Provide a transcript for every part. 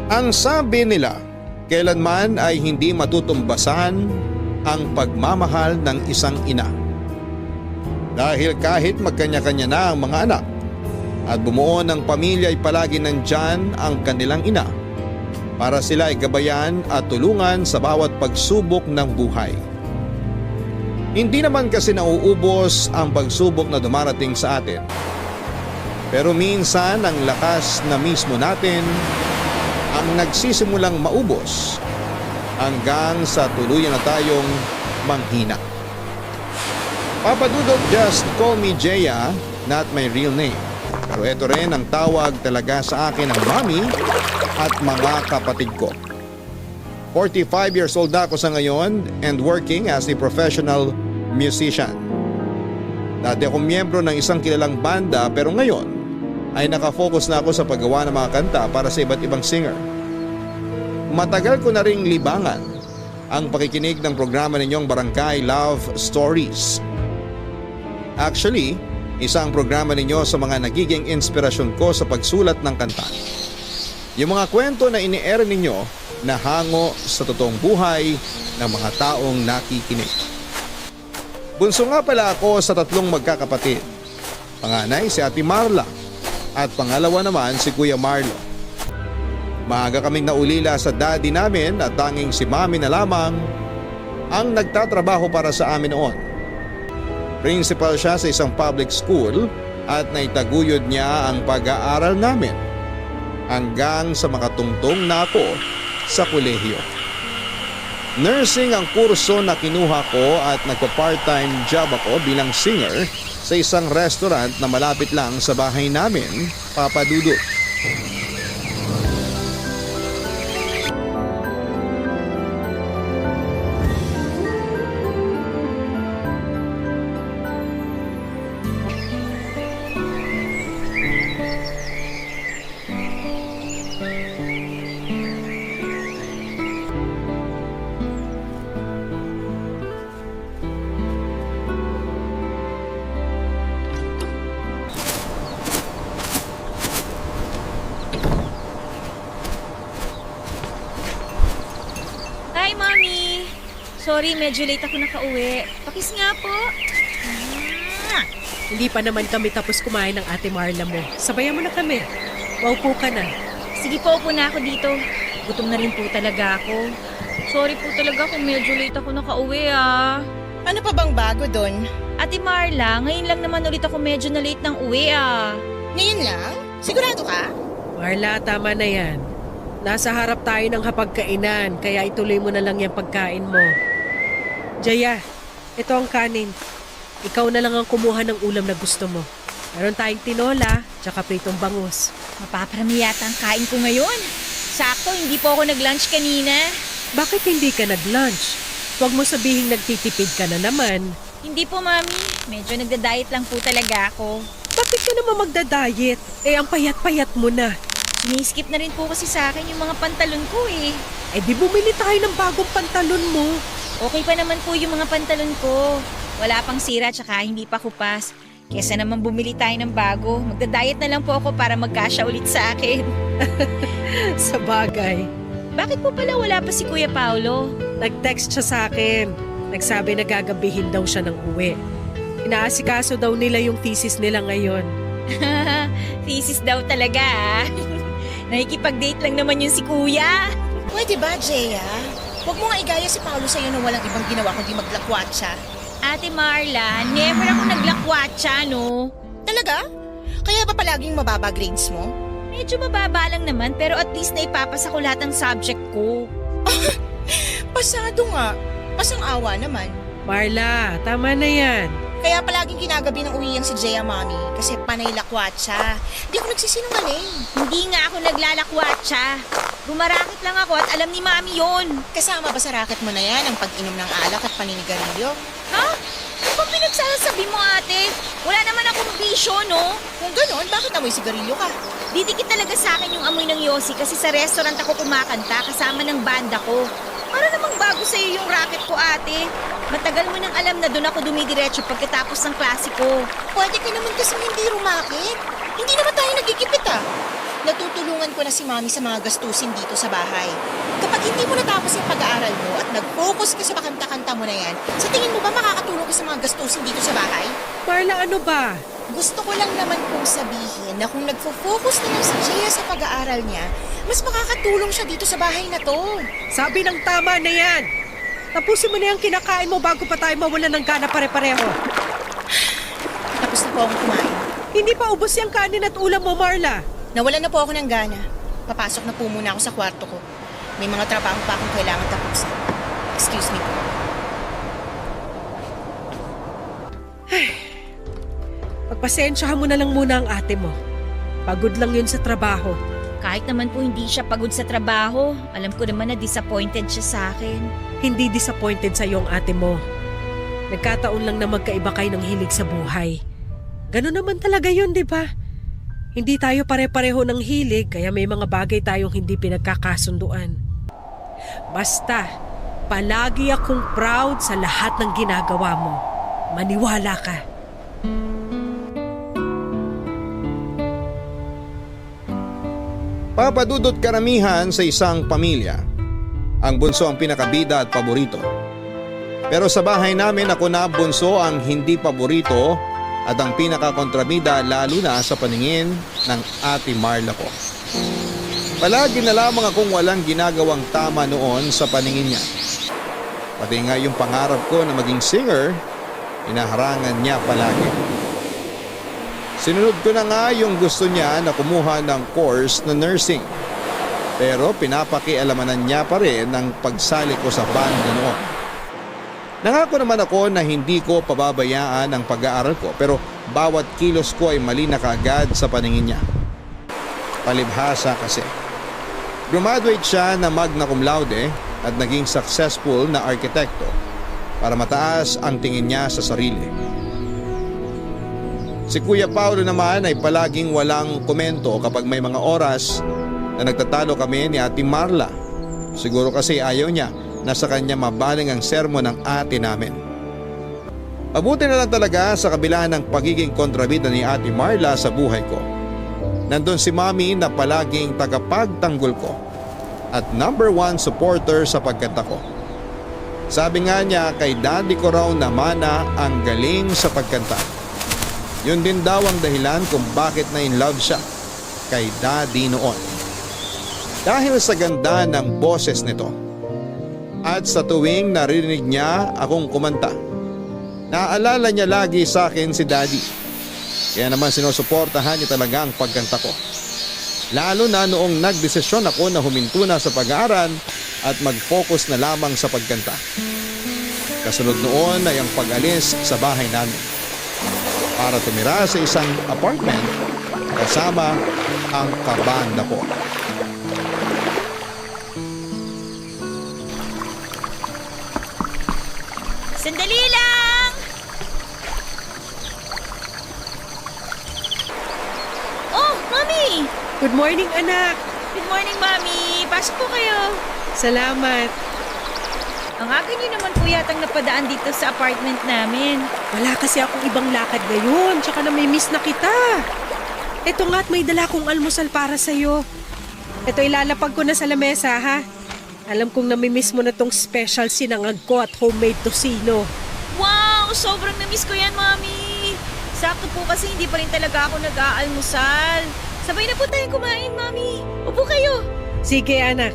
Ang sabi nila, kailanman ay hindi matutumbasan ang pagmamahal ng isang ina. Dahil kahit magkanya-kanya na ang mga anak at bumuo ng pamilya ay palagi nandyan ang kanilang ina para sila ay gabayan at tulungan sa bawat pagsubok ng buhay. Hindi naman kasi nauubos ang pagsubok na dumarating sa atin. Pero minsan ang lakas na mismo natin ang nagsisimulang maubos hanggang sa tuluyan na tayong manghina. Papa Dudok, just call me Jeya, not my real name. Pero ito rin ang tawag talaga sa akin ng mami at mga kapatid ko. 45 years old na ako sa ngayon and working as a professional musician. Dati akong miyembro ng isang kilalang banda pero ngayon ay nakafocus na ako sa paggawa ng mga kanta para sa iba't ibang singer. Matagal ko na ring libangan ang pakikinig ng programa ninyong Barangay Love Stories. Actually, isang programa ninyo sa mga nagiging inspirasyon ko sa pagsulat ng kanta. Yung mga kwento na ini-air ninyo na hango sa totoong buhay ng mga taong nakikinig. Bunso nga pala ako sa 3 magkakapatid. Panganay si Ate Marla at pangalawa naman si Kuya Marlo. Maaga kaming naulila sa daddy namin at tanging si mami na lamang ang nagtatrabaho para sa amin noon. Principal siya sa isang public school at naitaguyod niya ang pag-aaral namin hanggang sa makatungtong na ako sa kolehiyo. Nursing ang kurso na kinuha ko at nagpa-part-time job ako bilang singer sa isang restaurant na malapit lang sa bahay namin, Papa Dudut. Hi, Mommy! Sorry, medyo late ako nakauwi. Pakis nga po. Hindi pa naman kami tapos kumain ng Ate Marla mo. Sabayan mo na kami. Maupo ka na. Sige po, upo na ako dito. Gutom na rin po talaga ako. Sorry po talaga kung medyo late ako nakauwi, ah. Ano pa bang bago doon? Ate Marla, ngayon lang naman ulit ako medyo na late ng uwi, ah. Ngayon lang? Sigurado ka? Marla, tama na yan. Nasa harap tayo ng hapagkainan, kaya ituloy mo na lang yung pagkain mo. Jaya, ito ang kanin. Ikaw na lang ang kumuha ng ulam na gusto mo. Meron tayong tinola, tsaka pritong bangus. Mapaparami yata ang kain ko ngayon. Sakto, hindi po ako nag-lunch kanina. Bakit hindi ka nag-lunch? Huwag mo sabihing nagtitipid ka na naman. Hindi po, Mami. Medyo nagda-diet lang po talaga ako. Bakit ka naman magda-diet? Ang payat-payat mo na. Ini-skip na rin po kasi sa akin yung mga pantalon ko eh. Di bumili tayo ng bagong pantalon mo. Okay pa naman po yung mga pantalon ko. Wala pang sira tsaka hindi pa kupas. Kesa naman bumili tayo ng bago. Magda-diet na lang po ako para magkasya ulit sa akin. Sa bagay. Bakit po pala wala pa si Kuya Paolo? Nag-text siya sa akin. Nagsabi na gagabihin daw siya ng uwi. Inaasikaso daw nila yung thesis nila ngayon. Thesis daw talaga ah. Nakikipag-date lang naman yun si Kuya. Pwede ba, Jeya? Huwag mo nga igaya si Paolo sa'yo na walang ibang ginawa kundi maglakwatsa. Ate Marla, never ako naglakwatsa, no? Talaga? Kaya ba palaging mababa grades mo? Medyo mababa lang naman pero at least na ipapasa ko lahat ng subject ko. Pasado nga. Pasang-awa naman. Marla, tama na yan. Kaya palaging ginagabi ng uwiyang si Jeya, Mami. Kasi panay lakwatsa. Hindi ako nagsisinungaling. Hindi nga ako naglalakwatsa. Bumarakit lang ako at alam ni Mami yon. Kasama ba sa racket mo na yan ang pag-inom ng alak at paninigarilyo? Ha? Ano bang pinagsasabi mo, ate? Wala naman akong bisyo, no? Kung ganon, bakit amoy sigarilyo ka? Didikit talaga sa akin yung amoy ng Yossi kasi sa restaurant ako kumakanta kasama ng banda ko. Para namang bago sa'yo yung racket ko, ate. Matagal mo nang alam na doon ako dumidiretso pagkatapos ng klase ko. Pwede ka naman kasi hindi rumakit. Hindi naman tayo nagigipit ah. natutulungan ko na si Mami sa mga gastusin dito sa bahay. Kapag hindi mo natapos yung pag-aaral mo at nag-focus ka sa kanta-kanta mo na yan, sa tingin mo ba makakatulong ka sa mga gastusin dito sa bahay? Marla, ano ba? Gusto ko lang naman pong sabihin na kung nagfo-focus na lang si Jaya sa pag-aaral niya, mas makakatulong siya dito sa bahay na to. Sabi ng tama na yan. Tapusin mo na yung kinakain mo bago pa tayo mawalan ng gana pare-pareho. Tapos na po akong kumain. Hindi pa ubos yung kanin at ulam mo, Marla. Nawalan na po ako ng gana. Papasok na po muna ako sa kwarto ko. May mga trabaho pa akong kailangan tapusin. Excuse me po. Pagpasensyahan mo na lang muna ang ate mo. Pagod lang yun sa trabaho. Kahit naman po hindi siya pagod sa trabaho, alam ko naman na disappointed siya sa akin. Hindi disappointed sa iyong ate mo. Nagkataon lang na magkaiba kayo ng hilig sa buhay. Ganun naman talaga yun, di ba? Hindi tayo pare-pareho ng hilig kaya may mga bagay tayong hindi pinagkakasunduan. Basta, palagi akong proud sa lahat ng ginagawa mo. Maniwala ka. Papadudot karamihan sa isang pamilya. Ang bunso ang pinakabida at paborito. Pero sa bahay namin ako na bunso ang hindi paborito at ang pinakakontrabida lalo na sa paningin ng ate Marla ko. Palagi na lamang akong walang ginagawang tama noon sa paningin niya. Pati nga yung pangarap ko na maging singer, inaharangan niya palagi. Sinunod ko na nga yung gusto niya na kumuha ng course na nursing. Pero pinapakialamanan niya pa rin ang pagsali ko sa banda noon. Nangako naman ako na hindi ko pababayaan ang pag-aaral ko pero bawat kilos ko ay mali na kaagad sa paningin niya. Palibhasa kasi. Graduate siya na magna cum laude at naging successful na arkitekto para mataas ang tingin niya sa sarili. Si Kuya Paulo naman ay palaging walang komento kapag may mga oras na nagtatalo kami ni Ate Marla. Siguro kasi ayaw niya na sa kanya mabaling ang sermon ng ate namin. Mabuti na lang talaga sa kabila ng pagiging kontrabida ni Ate Marla sa buhay ko. Nandun si Mami na palaging tagapagtanggol ko at number 1 supporter sa pagkanta ko. Sabi nga niya kay daddy ko raw na mana ang galing sa pagkanta. Yun din daw ang dahilan kung bakit na in love siya kay daddy noon. Dahil sa ganda ng boses nito at sa tuwing narinig niya akong kumanta, naaalala niya lagi sa akin si daddy. Kaya naman sinusuportahan niya talaga ang pagkanta ko. Lalo na noong nagdesisyon ako na huminto na sa pag-aaral at mag-focus na lamang sa pagkanta. Kasunod noon ay ang pag-alis sa bahay namin para tumira sa isang apartment kasama ang kabanda ko. Sandali lang! Oh, Mami! Good morning, anak. Good morning, Mami! Pasok po kayo. Salamat. Ang aga niyo naman po yatang napadaan dito sa apartment namin. Wala kasi akong ibang lakad ngayon, tsaka na may miss na kita. Ito nga at may dala kong almusal para sa'yo. Ito ilalapag ko na sa lamesa, ha? Alam kong namimiss mo na tong special sinangag ko at homemade tocino. Wow! Sobrang na-miss ko yan, Mami! Sakto po kasi hindi pa rin talaga ako nag-aalmusal. Sabay na po tayong kumain, Mami. Upo kayo. Sige, anak.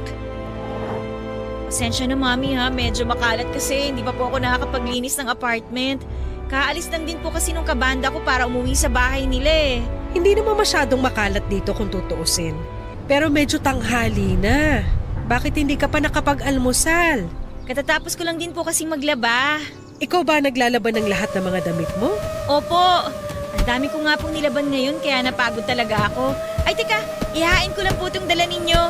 Pasensya na, Mami, ha. Medyo makalat kasi hindi pa po ako nakakapaglinis ng apartment. Kaalis lang din po kasi nung kabanda ko para umuwi sa bahay nila eh. Hindi naman masyadong makalat dito kung tutuusin. Pero medyo tanghali na. Bakit hindi ka pa nakapag-almusal? Katatapos ko lang din po kasing maglaba. Ikaw ba naglalaban ng lahat ng mga damit mo? Opo. Ang dami ko nga pong nilaban ngayon kaya napagod talaga ako. Ay teka, ihain ko lang po itong dala ninyo.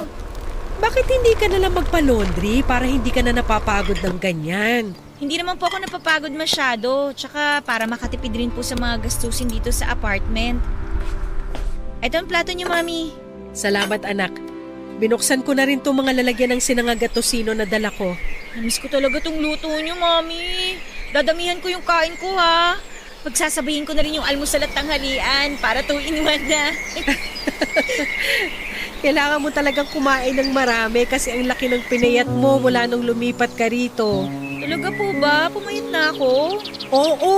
Bakit hindi ka na lang magpa-laundry para hindi ka na napapagod ng ganyan? Hindi naman po ako napapagod masyado. Tsaka para makatipid rin po sa mga gastusin dito sa apartment. Ito ang plato niyo, Mami. Salamat, anak. Binuksan ko na rin itong mga lalagyan ng sinangag at tocino na dala ko. Namiss ko talaga tong luto niyo, Mami. Dadamihan ko yung kain ko, ha. Pagsasabayin ko na rin yung almusal at tanghalian para 2 in 1 na. Kailangan mo talagang kumain ng marami kasi ang laki ng pinayat mo mula nung lumipat ka rito. Talaga po ba? Pumayat na ako? Oo!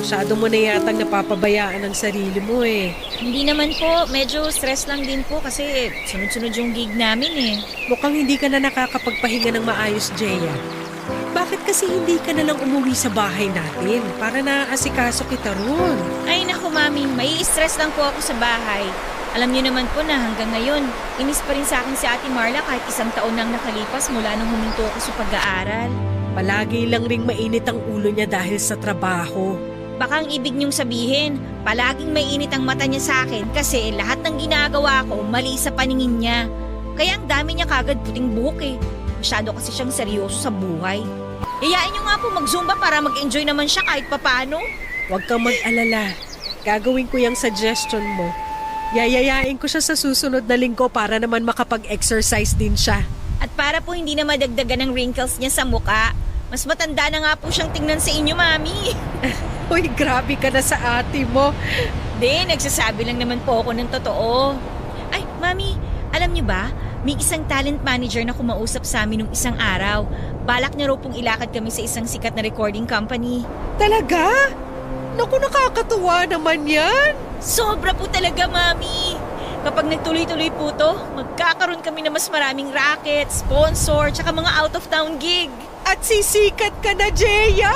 Masyado mo na yatang napapabayaan ang sarili mo eh. Hindi naman po. Medyo stress lang din po kasi sunod-sunod yung gig namin eh. Mukhang hindi ka na nakakapagpahinga ng maayos, Jeya. Bakit kasi hindi ka na lang umuwi sa bahay natin para naaasikaso kita ron? Ay naku mami, may stress lang po ako sa bahay. Alam niyo naman po na hanggang ngayon, inis pa rin sa akin si Ate Marla kahit 1 taon nang nakalipas mula nung huminto ako sa pag-aaral. Palagi lang ring mainit ang ulo niya dahil sa trabaho. Baka ang ibig niyong sabihin, palaging may init ang mata niya sa akin kasi lahat ng ginagawa ko mali sa paningin niya. Kaya ang dami niya kagad puting buhok eh. Masyado kasi siyang seryoso sa buhay. Yayain niyo nga po mag-zumba para mag-enjoy naman siya kahit papano. Huwag kang mag-alala. Gagawin ko yung suggestion mo. Yayayain ko siya sa susunod na linggo para naman makapag-exercise din siya. At para po hindi na madagdagan ng wrinkles niya sa muka, mas matanda na nga po siyang tingnan sa inyo, Mami. Uy, grabe ka na sa ate mo. Di, nagsasabi lang naman po ako ng totoo. Ay, Mami, alam niyo ba? May isang talent manager na kumausap sa amin nung isang araw. Balak niya raw pong ilakad kami sa isang sikat na recording company. Talaga? Naku, nakakatuwa naman yan. Sobra po talaga, Mami. Kapag nagtuloy-tuloy po to, magkakaroon kami ng mas maraming racket, sponsor, tsaka mga out-of-town gig. At sisikat ka na, Jeya!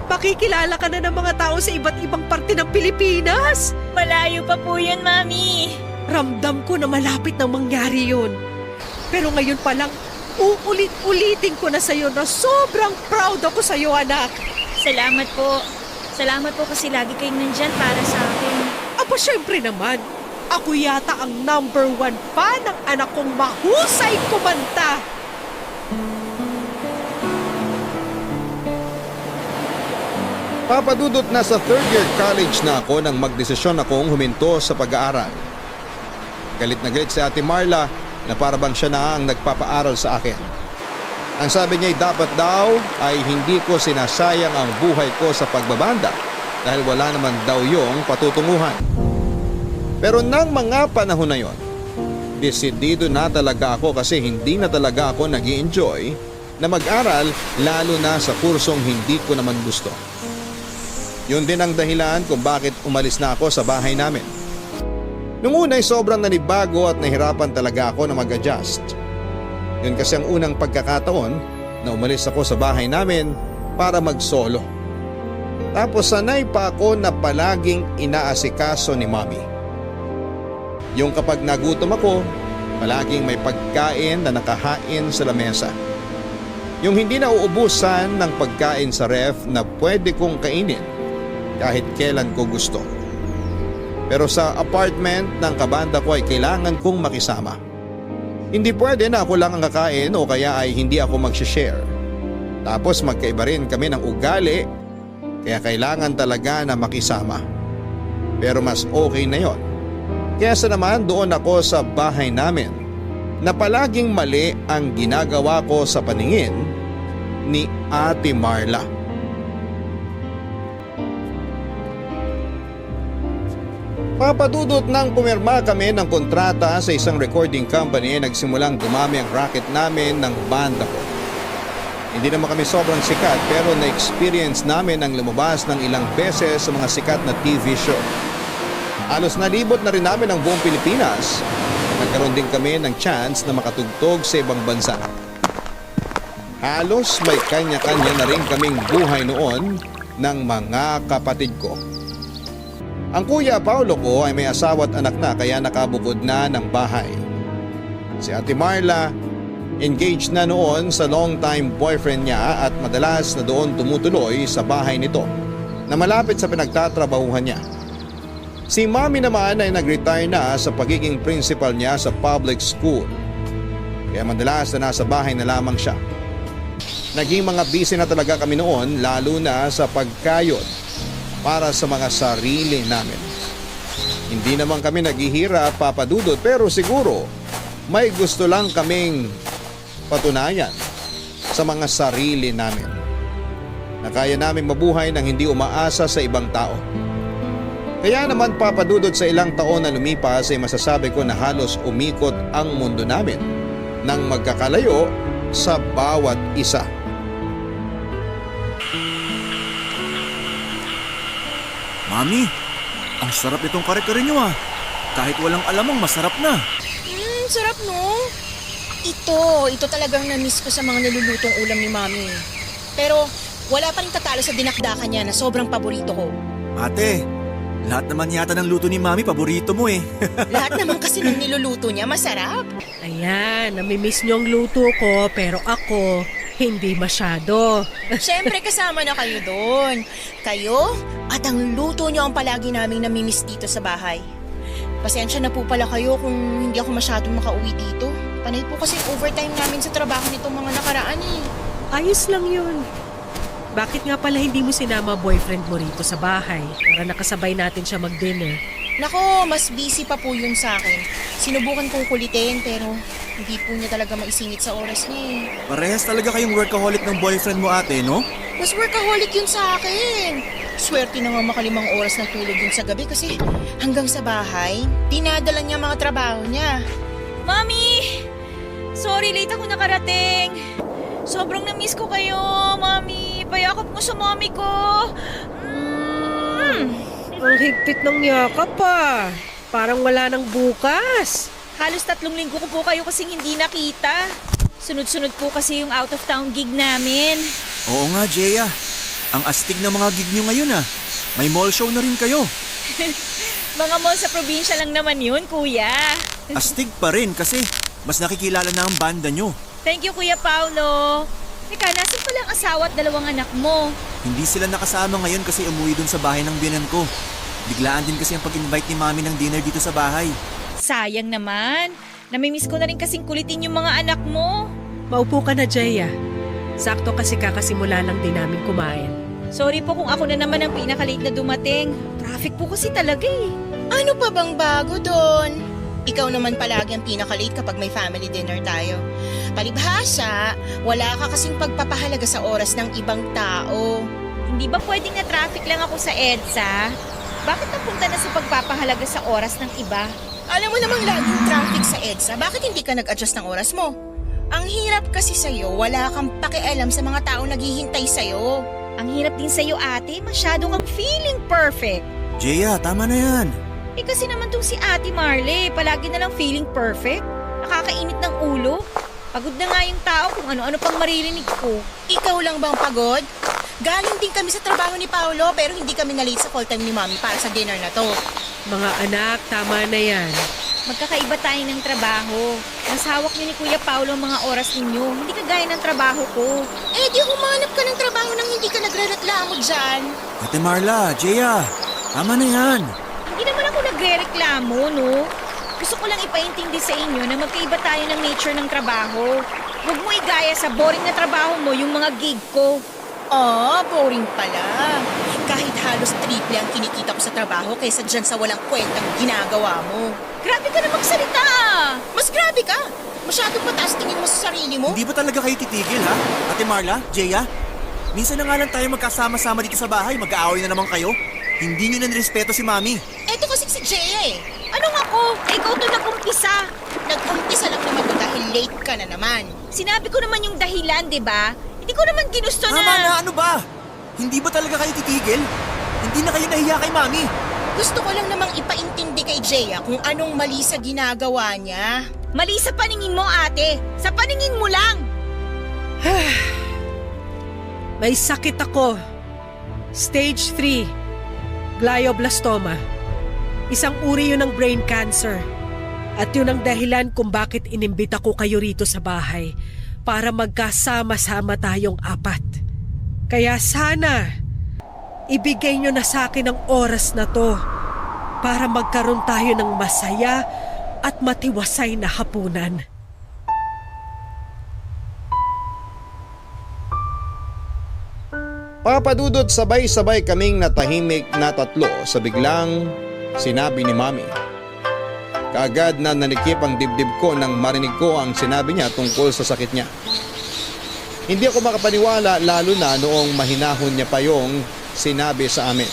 Makikilala ka na ng mga tao sa iba't ibang parte ng Pilipinas. Malayo pa po yan, Mami. Ramdam ko na malapit na mangyari yun. Pero ngayon pa lang, uulit-ulitin ko na sa'yo na sobrang proud ako sa'yo, anak. Salamat po. Salamat po kasi lagi kayong nandyan para sa akin. Aba, syempre naman. Ako yata ang #1 fan ng anak kong mahusay kumanta. Papadudot na sa 3rd year college na ako nang magdesisyon akong huminto sa pag-aaral. Galit na galit si Ate Marla na parabang siya na ang nagpapaaral sa akin. Ang sabi niya ay dapat daw ay hindi ko sinasayang ang buhay ko sa pagbabanda dahil wala naman daw yung patutunguhan. Pero nang mga panahon na yon, desidido na talaga ako kasi hindi na talaga ako nag-i-enjoy na mag-aral lalo na sa kursong hindi ko naman gusto. Yun din ang dahilan kung bakit umalis na ako sa bahay namin. Nung una ay sobrang nanibago at nahirapan talaga ako na mag-adjust. Yun kasi ang unang pagkakataon na umalis ako sa bahay namin para mag-solo. Tapos sanay pa ako na palaging inaasikaso ni Mommy. Yung kapag nagutom ako, palaging may pagkain na nakahain sa lamesa. Yung hindi na uubusan ng pagkain sa ref na pwede kong kainin kahit kailan ko gusto. Pero sa apartment ng kabanda ko ay kailangan kong makisama. Hindi pwede na ako lang ang kakain o kaya ay hindi ako mag-share. Tapos magkaiba rin kami ng ugali kaya kailangan talaga na makisama. Pero mas okay na yon. Kaya sa naman doon ako sa bahay namin na palaging mali ang ginagawa ko sa paningin ni Ate Marla. Papadudot nang pumirma kami ng kontrata sa isang recording company, nagsimulang dumami ang racket namin ng banda ko. Hindi naman kami sobrang sikat pero na-experience namin ang lumabas ng ilang beses sa mga sikat na TV show. Halos nalibot na rin namin ang buong Pilipinas. Nagkaroon din kami ng chance na makatugtog sa ibang bansa. Halos may kanya-kanya na rin kaming buhay noon ng mga kapatid ko. Ang kuya Paulo ko ay may asawa at anak na kaya nakabukod na ng bahay. Si Ate Marla, engaged na noon sa long-time boyfriend niya at madalas na doon tumutuloy sa bahay nito na malapit sa pinagtatrabahuhan niya. Si Mommy naman ay nag-retire na sa pagiging principal niya sa public school. Kaya madalas na nasa bahay na lamang siya. Naging mga busy na talaga kami noon lalo na sa pagkayod para sa mga sarili namin. Hindi naman kami naghihirap, papadudot, pero siguro may gusto lang kaming patunayan sa mga sarili namin na kaya naming mabuhay nang hindi umaasa sa ibang tao. Kaya naman papadudod sa ilang taon na lumipas ay masasabi ko na halos umikot ang mundo namin nang magkakalayo sa bawat isa. Mami, ang sarap itong kare-kare nyo ah. Kahit walang alamang masarap na. Sarap no? Ito talagang na-miss ko sa mga nilulutong ulam ni Mami. Pero wala pa rin tatalo sa dinakdakan niya na sobrang paborito ko. Ate, lahat naman yata ng luto ni Mami paborito mo eh. Lahat naman kasi ng niluluto niya masarap. Ayan, namimiss niyo ang luto ko pero ako hindi masyado. Siyempre kasama na kayo doon. Kayo at ang luto niyo ang palagi naming namimiss dito sa bahay. Pasensya na po pala kayo kung hindi ako masyadong makauwi dito. Panay po kasi overtime namin sa trabaho nitong mga nakaraan eh. Ayos lang yun. Bakit nga pala hindi mo sinama boyfriend mo rito sa bahay para nakasabay natin siya mag-dinner? Nako, mas busy pa po yun sa akin. Sinubukan kong kulitin pero hindi po niya talaga maisingit sa oras niya eh. Parehas talaga kayong workaholic ng boyfriend mo ate, no? Mas workaholic yun sa akin. Swerte na nga makalimang oras na tulog yun sa gabi kasi hanggang sa bahay, dinadala niya mga trabaho niya. Mami! Sorry, late ako nakarating. Sobrang na-miss ko kayo, Mami. Payakap mo sa mami ko. Ang higpit ng yakap pa. Parang wala nang bukas. Halos 3 linggo ko po kayo kasing hindi nakita. Sunod-sunod po kasi yung out of town gig namin. Oo nga, Jeya. Ang astig ng mga gig nyo ngayon ah. May mall show na rin kayo. Mga mall sa probinsya lang naman yun, kuya. Astig pa rin kasi mas nakikilala na ang banda nyo. Thank you, Kuya Paulo. Teka, nasan pala ang asawa at 2 anak mo? Hindi sila nakasama ngayon kasi umuwi dun sa bahay ng biyanan ko. Biglaan din kasi ang pag-invite ni Mami ng dinner dito sa bahay. Sayang naman. Namimiss ko na rin kasing kulitin yung mga anak mo. Maupo ka na, Jaya. Sakto kasi kakasimula lang din namin kumain. Sorry po kung ako na naman ang pinaka-late na dumating. Traffic po kasi talaga eh. Ano pa bang bago doon? Ikaw naman palagi ang pinaka-late kapag may family dinner tayo. Palibhasa, wala ka kasing pagpapahalaga sa oras ng ibang tao. Hindi ba pwedeng na traffic lang ako sa EDSA? Bakit napunta na sa pagpapahalaga sa oras ng iba? Alam mo namang laging traffic sa EDSA, bakit hindi ka nag-adjust ng oras mo? Ang hirap kasi sa'yo, wala kang pakialam sa mga tao naghihintay sa'yo. Ang hirap din sa'yo, ate. Masyado kang feeling perfect. Jeya, tama na yan. Eh kasi naman tong si Ate Marley, palagi na lang feeling perfect. Nakakainit ng ulo. Pagod na nga yung tao kung ano-ano pang maririnig ko. Ikaw lang bang pagod? Galing din kami sa trabaho ni Paolo pero hindi kami na-late sa call time ni Mami para sa dinner na to. Mga anak, tama na yan. Magkakaiba tayo ng trabaho. Mas hawak niyo ni Kuya Paulo ang mga oras ninyo. Hindi kagaya ng trabaho ko. Eh di humanap ka ng trabaho nang hindi ka nagre-reklamo dyan. Ate Marla, Jeya, tama na yan. Hindi naman ako nagre-reklamo, no? Gusto ko lang ipaintindi sa inyo na magkaiba tayo ng nature ng trabaho. Huwag mo igaya sa boring na trabaho mo yung mga gig ko. Boring pala. Kahit halos triple ang kinikita ko sa trabaho kaysa dyan sa walang kwentang ginagawa mo. Grabe ka na magsalita! Mas grabe ka! Masyadong mataas tingin mo sa sarili mo. Hindi ba talaga kayo titigil ha? Ate Marla, Jeya? Minsan na nga lang tayo magkasama-sama dito sa bahay, mag-aaway na naman kayo. Hindi nyo na nirespeto si Mami. Eto kasi si Jay eh. Anong ako? Ikaw to nag-umpisa. Nag-umpisa lang naman ko dahil late ka na naman. Sinabi ko naman yung dahilan, di ba? Hindi ko naman ginusto Tama na, ano ba? Hindi ba talaga kayo titigil? Hindi na kayo nahiya kay Mami. Gusto ko lang namang ipaintindi kay Jay kung anong mali sa ginagawa niya. Mali sa paningin mo, ate. Sa paningin mo lang. May sakit ako. Stage 3. Glioblastoma. Isang uri yun ng brain cancer. At yun ang dahilan kung bakit inimbita ko kayo rito sa bahay para magkasama-sama tayong 4. Kaya sana, ibigay nyo na sa akin ang oras na to para magkaroon tayo ng masaya at matiwasay na hapunan. Papadudot sabay-sabay kaming natahimik na 3 sa biglang sinabi ni Mami. Kaagad na nanikip ang dibdib ko nang marinig ko ang sinabi niya tungkol sa sakit niya. Hindi ako makapaniwala lalo na noong mahinahon niya pa yung sinabi sa amin.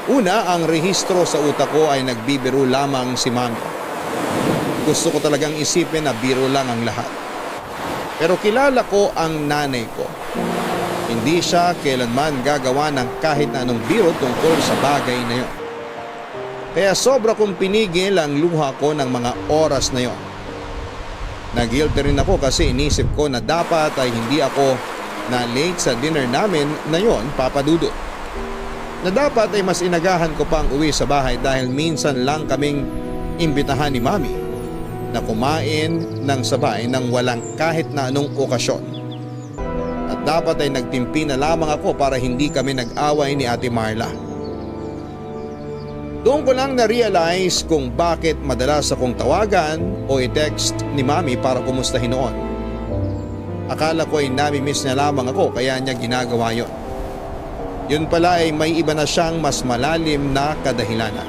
Una, ang rehistro sa utak ko ay nagbibiro lamang si Mami. Gusto ko talagang isipin na biro lang ang lahat. Pero kilala ko ang nanay ko. Hindi siya kailanman gagawa ng kahit na anong biro tungkol sa bagay na yon. Kaya sobra kong pinigil ang luha ko ng mga oras na yon. Nag-guilty rin ako kasi inisip ko na dapat ay hindi ako na late sa dinner namin na yon, Papa Dudut. Na dapat ay mas inagahan ko pang uwi sa bahay dahil minsan lang kaming imbitahan ni Mami na kumain ng sabay nang walang kahit na anong okasyon. At dapat ay nagtimpi na lamang ako para hindi kami nag-away ni Ate Marla. Doon ko lang na-realize kung bakit madalas akong tawagan o i-text ni Mami para kumustahin noon. Akala ko ay nami-miss niya lamang ako kaya niya ginagawa yon. Yun pala ay may iba na siyang mas malalim na kadahilanan.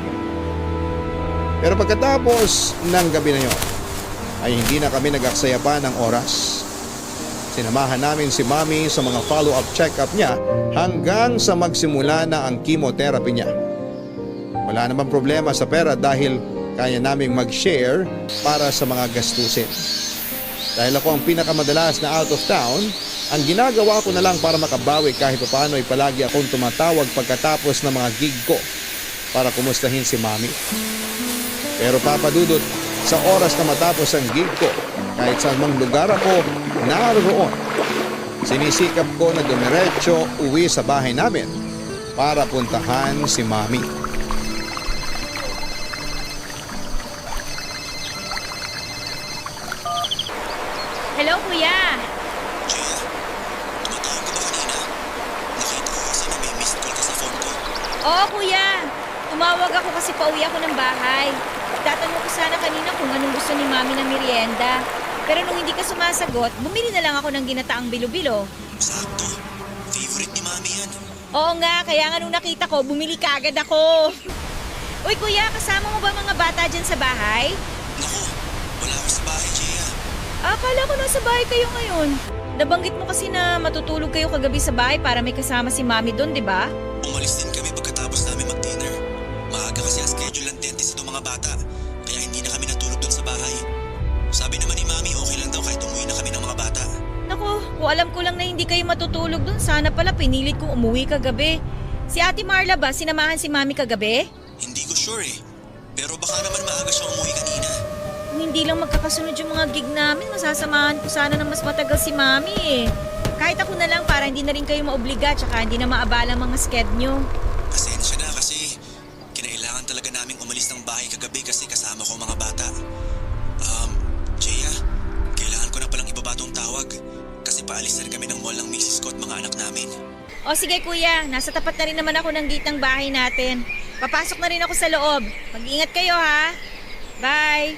Pero pagkatapos ng gabi na yon, ay hindi na kami nag-aksaya pa ng oras. Sinamahan namin si Mami sa mga follow-up check-up niya hanggang sa magsimula na ang chemotherapy niya. Wala namang problema sa pera dahil kaya naming mag-share para sa mga gastusin. Dahil ako ang pinakamadalas na out of town, ang ginagawa ko na lang para makabawi kahit paano ay palagi akong tumatawag pagkatapos ng mga gig ko para kumustahin si Mami. Pero Papa Dudut, sa oras na matapos ang gig ko, kahit saan mang lugar ako naroon, sinisikap ko na dumiretso uwi sa bahay namin para puntahan si Mami. Hello, kuya. Tumatawag ka ba kanina? Nakita ko kasi na may missed call ka sa phone ko. Oo, kuya. Tumawag ako kasi pauwi ako ng bahay. Tatanong ko sana kanina kung anong gusto ni Mami na merienda. Pero nung hindi ka sumasagot, bumili na lang ako ng ginataang bilo-bilo. Sakto. Favorite ni Mami yan. Oo nga, kaya nga nung nakita ko, bumili kaagad ako. Uy, kuya, kasama mo ba mga bata dyan sa bahay? Naku, wala ako sa bahay, Gia. Akala ko nasa bahay kayo ngayon. Nabanggit mo kasi na matutulog kayo kagabi sa bahay para may kasama si Mami doon, di ba? Umalis din kami pagkatapos namin mag-dinner. Maaga kasi ang schedule ng dentist itong mga bata. Kaya hindi na kami natulog doon sa bahay. Sabi naman ni Mami okay lang daw kahit umuwi na kami ng mga bata. Naku, kung alam ko lang na hindi kayo matutulog doon, sana pala pinilit kong umuwi kagabi. Si Ate Marla ba, sinamahan si Mami kagabi? Hindi ko sure eh. Pero baka naman maaga siya umuwi kanina. Kung hindi lang magkakasunod yung mga gig namin, masasamahan ko sana ng mas matagal si Mami eh. Kahit ako na lang para hindi na rin kayo maobliga tsaka hindi na maabala ang mga sked nyo. Pasensya na kasi kinailangan talaga naming umalis ng bahay kagabi kasi kasama ko ang mga bata. Gia, kailangan ko na palang ibaba tong tawag kasi paalis na rin kami ng mall ng misis ko at mga anak namin. O sige kuya, nasa tapat na rin naman ako ng gate ng bahay natin. Papasok na rin ako sa loob. Mag-ingat kayo ha. Bye!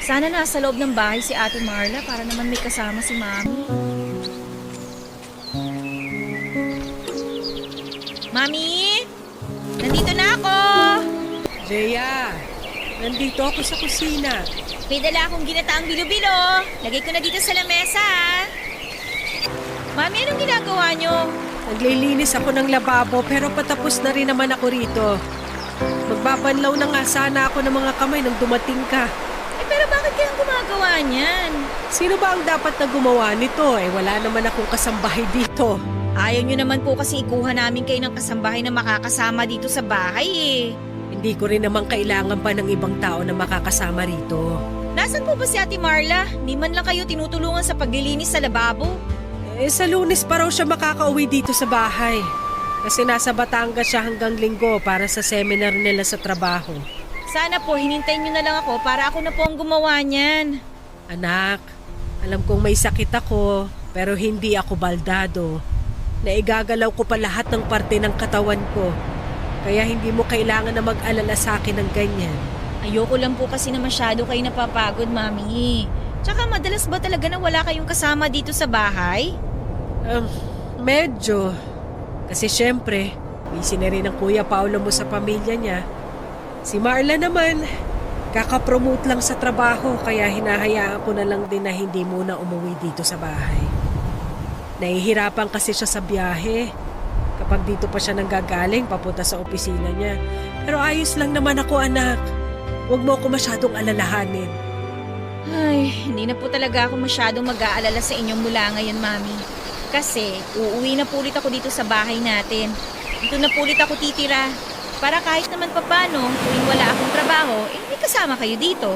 Sana nasa loob ng bahay si Ate Marla para naman may kasama si Mami. Mami! Nandito na ako! Jaya, nandito ako sa kusina. May dala akong ginataang bilo-bilo. Lagay ko na dito sa lamesa ha. Mami, anong ginagawa nyo? Naglilinis ako ng lababo pero patapos na rin naman ako rito. Magbabanlaw na nga sana ako ng mga kamay nang dumating ka. Pero bakit kayang gumagawa niyan? Sino ba ang dapat na gumawa nito? Wala naman akong kasambahay dito. Ayaw nyo naman po kasi ikuha namin kayo ng kasambahay na makakasama dito sa bahay eh. Hindi ko rin naman kailangan pa ng ibang tao na makakasama rito. Nasaan po ba si Ate Marla? Di man lang kayo tinutulungan sa paglilinis sa lababo. Sa Lunes pa raw siya makakauwi dito sa bahay. Kasi nasa Batangas siya hanggang Linggo para sa seminar nila sa trabaho. Sana po hinintay nyo na lang ako para ako na po ang gumawa niyan. Anak, alam kong may sakit ako pero hindi ako baldado. Naigagalaw ko pa lahat ng parte ng katawan ko. Kaya hindi mo kailangan na mag-alala sa akin ng ganyan. Ayoko lang po kasi na masyado kayo napapagod, Mami. Tsaka madalas ba talaga na wala kayong kasama dito sa bahay? Medyo. Kasi syempre, busy na rin ang Kuya Paolo mo sa pamilya niya. Si Marla naman, kakapromote lang sa trabaho kaya hinahayaan ko na lang din na hindi muna umuwi dito sa bahay. Nahihirapan kasi siya sa biyahe. Kapag dito pa siya nanggagaling, papunta sa opisina niya. Pero ayos lang naman ako, anak. Huwag mo ako masyadong alalahanin. Ay, hindi na po talaga ako masyadong mag-aalala sa inyong mula ngayon, Mami. Kasi uuwi na po ulit ako dito sa bahay natin. Dito na po ulit ako titira. Para kahit naman papano, tuwing wala akong trabaho, may kasama kayo dito.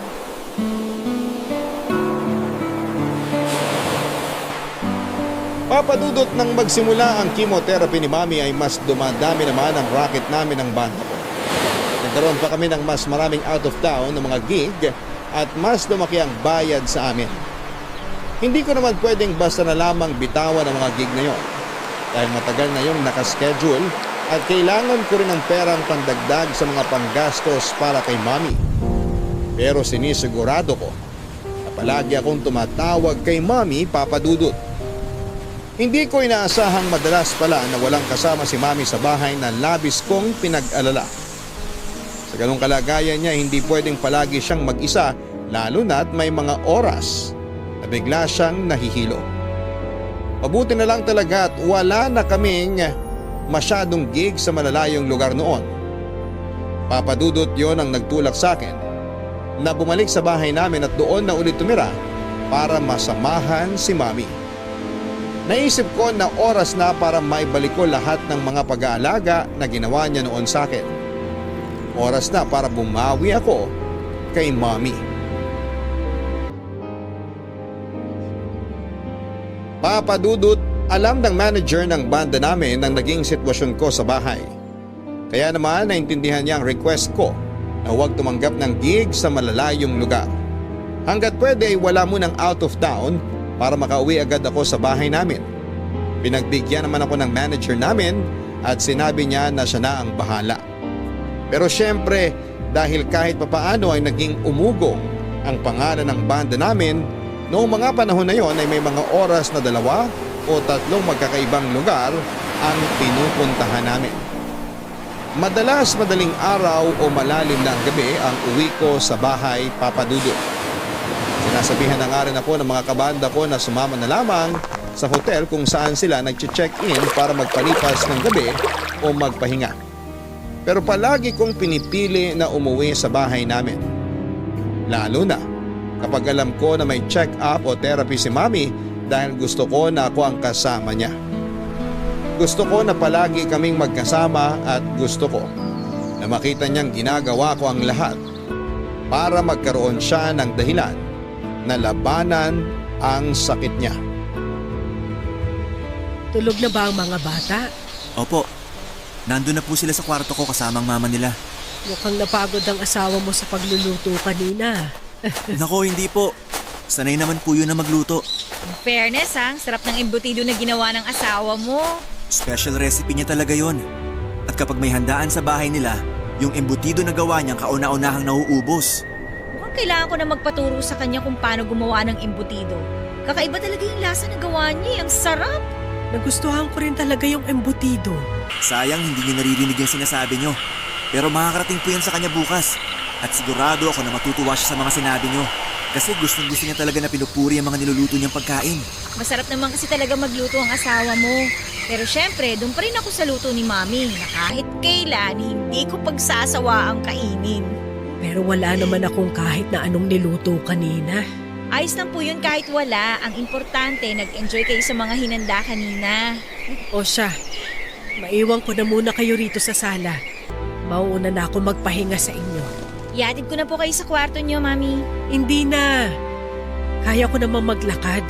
Papadudot nang magsimula ang chemotherapy ni Mami ay mas dumadami naman ang racket namin ng banda ko. Nagkaroon pa kami ng mas maraming out of town ng mga gig at mas lumaki ang bayad sa amin. Hindi ko naman pwedeng basta na lamang bitawan ang mga gig na yon dahil matagal na yung nakaschedule at kailangan ko rin ng perang pandagdag sa mga panggastos para kay Mami. Pero sinisigurado ko na palagi akong tumatawag kay Mami, Papadudot. Hindi ko inaasahang madalas pala na walang kasama si Mami sa bahay na labis kong pinag-alala. Sa ganong kalagayan niya, hindi pwedeng palagi siyang mag-isa, lalo na't may mga oras na bigla siyang nahihilo. Mabuti na lang talaga at wala na kaming masyadong gig sa malalayong lugar noon. Papadudot yon ang nagtulak sa akin na bumalik sa bahay namin at doon na ulit tumira para masamahan si Mami. Naisip ko na oras na para maibalik ko lahat ng mga pag-aalaga na ginawa niya noon sa akin. Oras na para bumawi ako kay Mami. Papadudot, alam ng manager ng banda namin ang naging sitwasyon ko sa bahay. Kaya naman naintindihan niya ang request ko na huwag tumanggap ng gig sa malalayong lugar. Hanggat pwede ay wala munang out of town para makauwi agad ako sa bahay namin. Pinagbigyan naman ako ng manager namin at sinabi niya na siya na ang bahala. Pero syempre, dahil kahit papaano ay naging umugong ang pangalan ng banda namin, noong mga panahon na yon ay may mga oras na 2 o 3 magkakaibang lugar ang pinupuntahan namin. Madalas madaling araw o malalim na ang gabi ang uwi ko sa bahay, Papadudot. Sinasabihan na nga rin ako ng mga kabanda ko na sumama na lamang sa hotel kung saan sila nag-check-in para magpalipas ng gabi o magpahinga. Pero palagi kong pinipili na umuwi sa bahay namin. Lalo na kapag alam ko na may check-up o therapy si Mami dahil gusto ko na ako ang kasama niya. Gusto ko na palagi kaming magkasama at gusto ko na makita niyang ginagawa ko ang lahat para magkaroon siya ng dahilan na labanan ang sakit niya. Tulog na ba ang mga bata? Opo, nandun na po sila sa kwarto ko kasama ang mama nila. Mukhang napagod ang asawa mo sa pagluluto kanina. Nako, hindi po. Sanay naman po yun na magluto. In fairness, ang sarap ng embutido na ginawa ng asawa mo. Special recipe niya talaga yon. At kapag may handaan sa bahay nila, yung embutido na gawa niyang kauna-unahang nauubos. Mukhang kailangan ko na magpaturo sa kanya kung paano gumawa ng embutido. Kakaiba talaga yung lasa na gawa niya. Ang sarap! Nagustuhan ko rin talaga yung embutido. Sayang hindi niyo naririnig yung sinasabi niyo. Pero makakarating po yan sa kanya bukas. At sigurado ako na matutuwa siya sa mga sinabi niyo. Kasi gusto niya talaga na pinupuri ang mga niluluto niyang pagkain. Masarap naman kasi talaga magluto ang asawa mo. Pero syempre, doon pa rin ako sa luto ni Mami na kahit kailan hindi ko pagsasawa ang kainin. Pero wala naman akong kahit na anong niluto kanina. Ayos lang po yun kahit wala. Ang importante, nag-enjoy kayo sa mga hinanda kanina. O siya, maiwan ko na muna kayo rito sa sala. Mauuna na ako magpahinga sa inyo. Iatid ko na po kayo sa kwarto niyo, Mami. Hindi na. Kaya ko namang maglakad.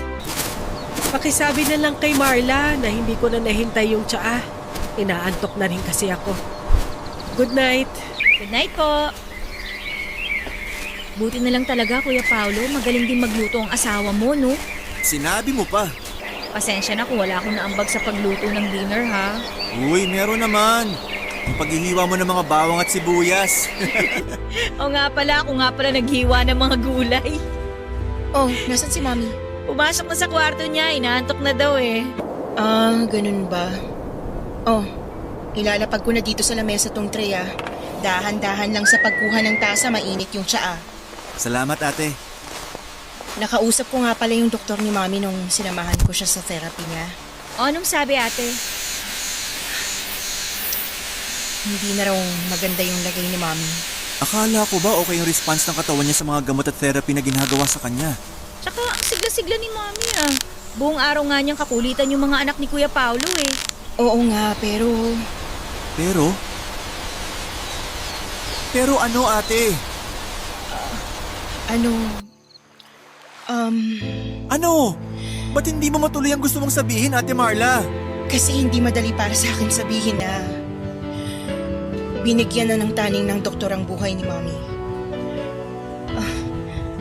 Pakisabi na lang kay Marla na hindi ko na nahintay yung tsaa. Inaantok na rin kasi ako. Good night. Good night po. Buti na lang talaga, Kuya Paolo. Magaling din magluto ang asawa mo, no? Sinabi mo pa. Pasensya na kung wala akong naambag sa pagluto ng dinner, ha? Uy, meron naman. Yung paghihiwa mo ng mga bawang at sibuyas. O nga pala, ako nga pala naghiwa ng mga gulay. Oh, nasan si Mami? Pumasok na sa kwarto niya, inaantok na daw eh. Ah, ganun ba? Oh, ilalapag ko na dito sa lamesa tong tray ah. Dahan-dahan lang sa pagkuha ng tasa, mainit yung tsaa. Salamat, ate. Nakausap ko nga pala yung doktor ni Mami nung sinamahan ko siya sa therapy niya. O, anong sabi ate? Hindi na raw maganda yung lagay ni Mami. Akala ko ba okay yung response ng katawan niya sa mga gamot at therapy na ginagawa sa kanya? Tsaka ang sigla-sigla ni Mami ah. Buong araw nga niyang kakulitan yung mga anak ni Kuya Paulo eh. Oo nga, pero... Pero? Pero ano ate? Ano? Ano? Ba't hindi mo matuloy ang gusto mong sabihin, Ate Marla? Kasi hindi madali para sa akin sabihin na binigyan na ng taning ng doktor ang buhay ni Mami.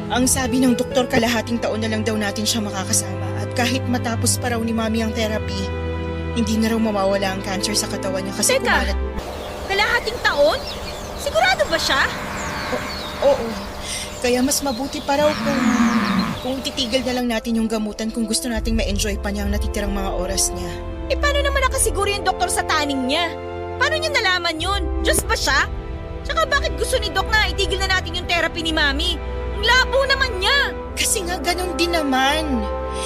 Ang sabi ng doktor, kalahating taon na lang daw natin siya makakasama. At kahit matapos pa raw ni Mami ang therapy, hindi na raw mawawala ang cancer sa katawan niya kasi Teka! kumalat. Kalahating taon? Sigurado ba siya? Oo. Kaya mas mabuti pa raw kung titigil na lang natin yung gamutan kung gusto nating ma-enjoy pa niya ang natitirang mga oras niya. Eh paano naman nakasiguro yung doktor sa taning niya? Paano niya nalaman yun? Diyos ba siya? Tsaka bakit gusto ni Doc na itigil na natin yung therapy ni Mami? Ang labo naman niya! Kasi nga ganun din naman.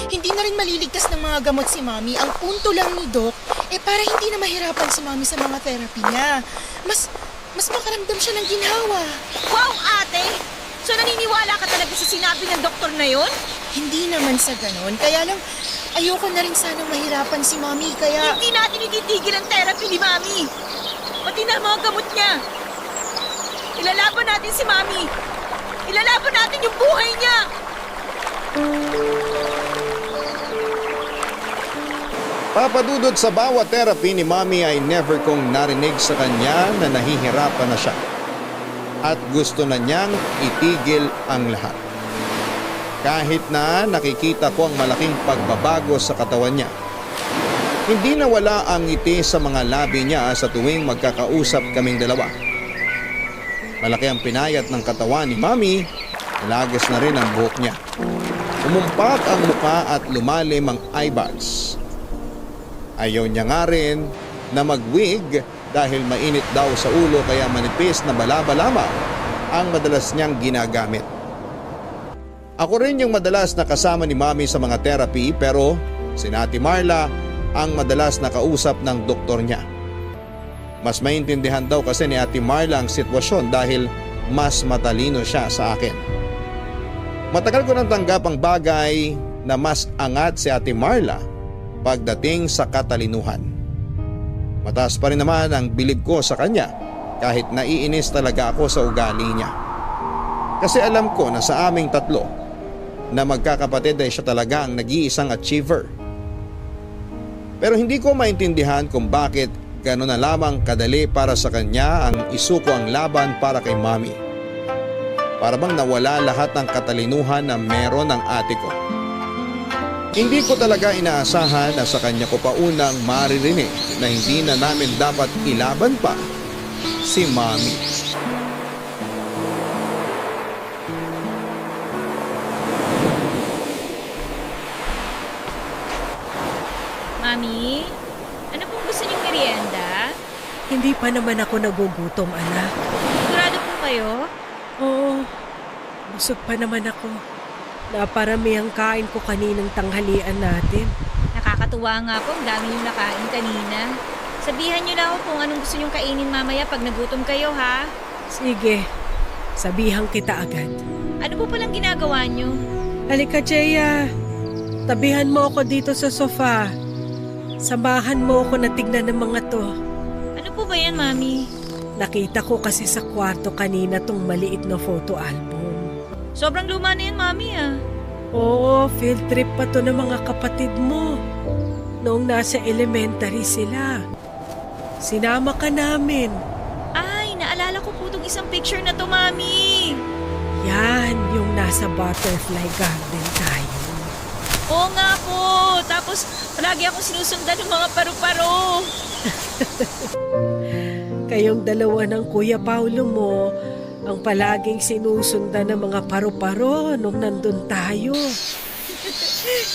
Hindi na rin maliligtas ng mga gamot si Mami. Ang punto lang ni Doc, para hindi na mahirapan si Mami sa mga therapy niya. Mas makaramdam siya ng ginhawa. Wow, ate! So naniniwala ka talaga sa sinabi ng doktor na yun? Hindi naman sa ganun. Kaya lang, ayoko na rin sanang mahirapan si Mami. Kaya... Hindi natin ititigil ang therapy ni Mami. Pati na ang mga gamot niya. Ilalaban natin si Mami. Ilalaban natin yung buhay niya. Papadudod sa bawat therapy ni Mami ay never kong narinig sa kanya na nahihirapan na siya. At gusto na niyang itigil ang lahat. Kahit na nakikita ko ang malaking pagbabago sa katawan niya. Hindi nawala ang ngiti sa mga labi niya sa tuwing magkakausap kaming dalawa. Malaki ang pinayat ng katawan ni Mami, nalagas na rin ang buhok niya. Umumpak ang muka at lumalim ang eyebags. Ayaw niya nga rin na mag-wig dahil mainit daw sa ulo kaya manipis na balaba lamang ang madalas niyang ginagamit. Ako rin yung madalas na kasama ni Mami sa mga therapy pero si Ate Marla ang madalas na kausap ng doktor niya. Mas maintindihan daw kasi ni Ate Marla ang sitwasyon dahil mas matalino siya sa akin. Matagal ko nang tanggap ang bagay na mas angat si Ate Marla pagdating sa katalinuhan. Mataas pa rin naman ang bilib ko sa kanya kahit naiinis talaga ako sa ugali niya. Kasi alam ko na sa aming tatlo na magkakapatid ay siya talaga ang nag-iisang achiever. Pero hindi ko maintindihan kung bakit gano'n na lamang kadali para sa kanya ang isuko ang laban para kay Mami. Para bang nawala lahat ng katalinuhan na meron ng ate ko. Hindi ko talaga inaasahan na sa kanya ko pa unang maririnig na hindi na namin dapat ilaban pa si Mami. Mami, ano pong gusto niyong merienda? Hindi pa naman ako nagugutom, anak. Sigurado po kayo? Oo, busog pa naman ako. Naparami ang kain ko kaninang tanghalian natin. Nakakatuwa nga po, ang dami niyong nakain kanina. Sabihan niyo na ako kung anong gusto niyong kainin mamaya pag nagutom kayo, ha? Sige, sabihan kita agad. Ano po palang ginagawa niyo? Halika, Jeya. Tabihan mo ako dito sa sofa. Samahan mo ako na tignan ng mga to. Ano po ba yan, Mami? Nakita ko kasi sa kwarto kanina tong maliit na photo album. Sobrang luma na yan, Mami, ah. Oo, field trip pa to ng mga kapatid mo. Noong nasa elementary sila. Sinama ka namin. Ay, naalala ko po itong isang picture na to, Mami. Yan, yung nasa butterfly garden tayo. Oo nga po. Tapos, palagi akong sinusundan ng mga paru-paro. Kayong dalawa ng Kuya Paulo mo, ang palaging sinusundan ng mga paru-paro nung nandun tayo.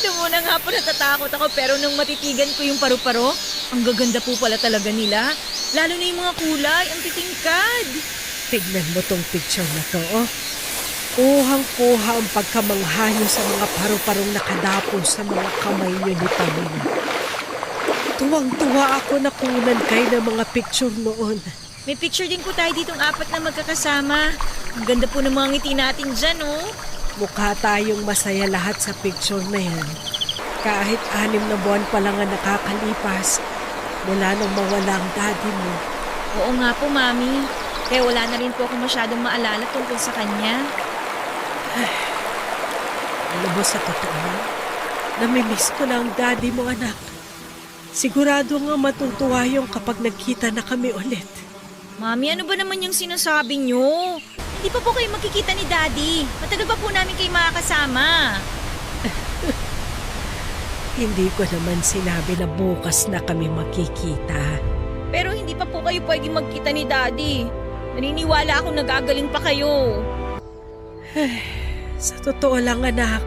Noong una nga po natatakot ako pero nung matitigan ko yung paru-paro, ang gaganda po pala talaga nila. Lalo na yung mga kulay, ang titingkad. Tignan mo tong picture na to, oh. Kuhang-kuha ang pagkamangha niyo sa mga paru-parong nakadapon sa mga kamay niyo ni Pamela. Tuwang-tuwa ako na kunan kayo ng mga picture noon. May picture din po tayo ditong 4 na magkakasama. Ang ganda po ng mga ngiti natin dyan, oh. Mukha tayong masaya lahat sa picture na yan. Kahit 6 na buwan pa lang ang nakakalipas mula nang mawala ang daddy mo. Oo nga po, Mami. Kaya wala na rin po ako masyadong maalala tungkol sa kanya. Alam mo, sa totoo, namimiss ko na ang daddy mo, anak. Sigurado nga matutuwa yung kapag nagkita na kami ulit. Mami, ano ba naman yung sinasabi niyo? Hindi pa po kayo magkikita ni Daddy. Matagal pa po namin kayo makakasama. Hindi ko naman sinabi na bukas na kami magkikita. Pero hindi pa po kayo pwedeng magkita ni Daddy. Naniniwala akong nagagaling pa kayo. Sa totoo lang, anak,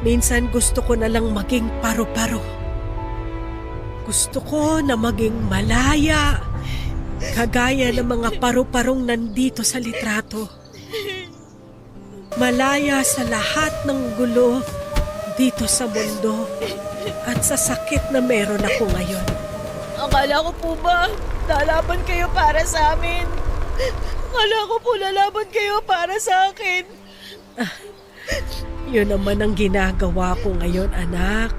minsan gusto ko na lang maging paru-paro. Gusto ko na maging malaya, kagaya ng mga paru-parong nandito sa litrato. Malaya sa lahat ng gulo dito sa mundo at sa sakit na meron ako ngayon. Akala ko po ba lalaban kayo para sa amin? Akala ko po lalaban kayo para sa akin. Yun naman ang ginagawa ko ngayon, anak.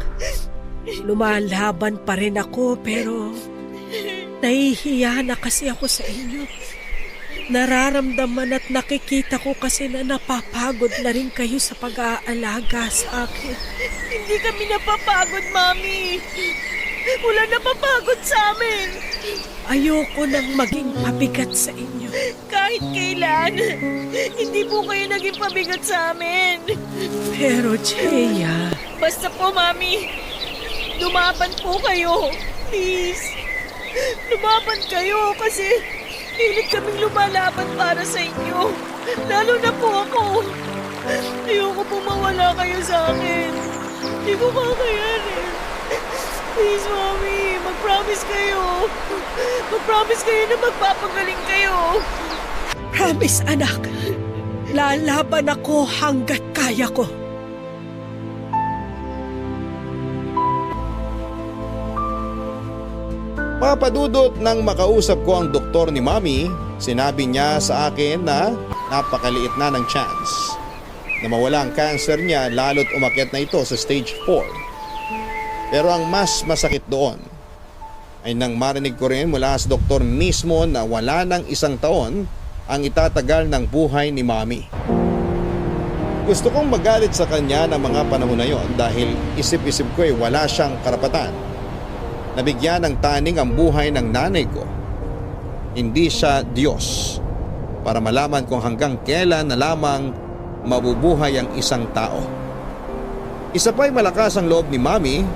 Lumalaban pa rin ako pero nahihiya na kasi ako sa inyo. Nararamdaman at nakikita ko kasi na napapagod na rin kayo sa pag-aalaga sa akin. Hindi kami napapagod, Mami. Wala napapagod sa amin. Ayoko nang maging pabigat sa inyo. Kahit kailan, hindi po kayo naging pabigat sa amin. Pero, Jeya, Basta po, Mami, lumaban po kayo. Please. Lumaban kayo kasi pilit kaming lumalaban para sa inyo. Lalo na po ako. Ayoko po mawala kayo sa akin. Hindi ko kakayanin. Please, Mami, mag-promise kayo. Mag-promise kayo na magpapagaling kayo. promise, anak. Lalaban ako hanggat kaya ko. Papadudot nang makausap ko ang doktor ni Mami, sinabi niya sa akin na napakaliit na ng chance na mawala ang cancer niya lalo't umakyat na ito sa stage 4. Pero ang mas masakit doon ay nang marinig ko rin mula sa doktor mismo na wala ng 1 taon ang itatagal ng buhay ni Mami. Gusto kong magalit sa kanya ng mga panahon na yon dahil isip-isip ko ay wala siyang karapatan. Nabigyan ng taning ang buhay ng nanay ko. Hindi siya Diyos para malaman kung hanggang kailan na lamang mabubuhay ang isang tao. Isa pa'y malakas ang loob ni Mami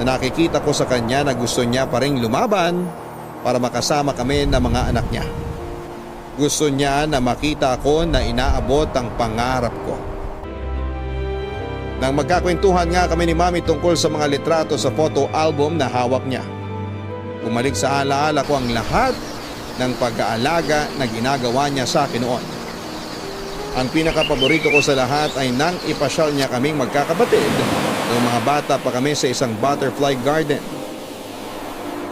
na nakikita ko sa kanya na gusto niya pa ring lumaban para makasama kami ng mga anak niya. Gusto niya na makita ako na inaabot ang pangarap ko. Nang magkakwentuhan nga kami ni Mami tungkol sa mga litrato sa photo album na hawak niya, bumalik sa alaala ko ang lahat ng pag-aalaga na ginagawa niya sa akin noon. Ang pinakapaborito ko sa lahat ay nang ipasyal niya kaming magkakapatid noong mga bata pa kami sa isang butterfly garden.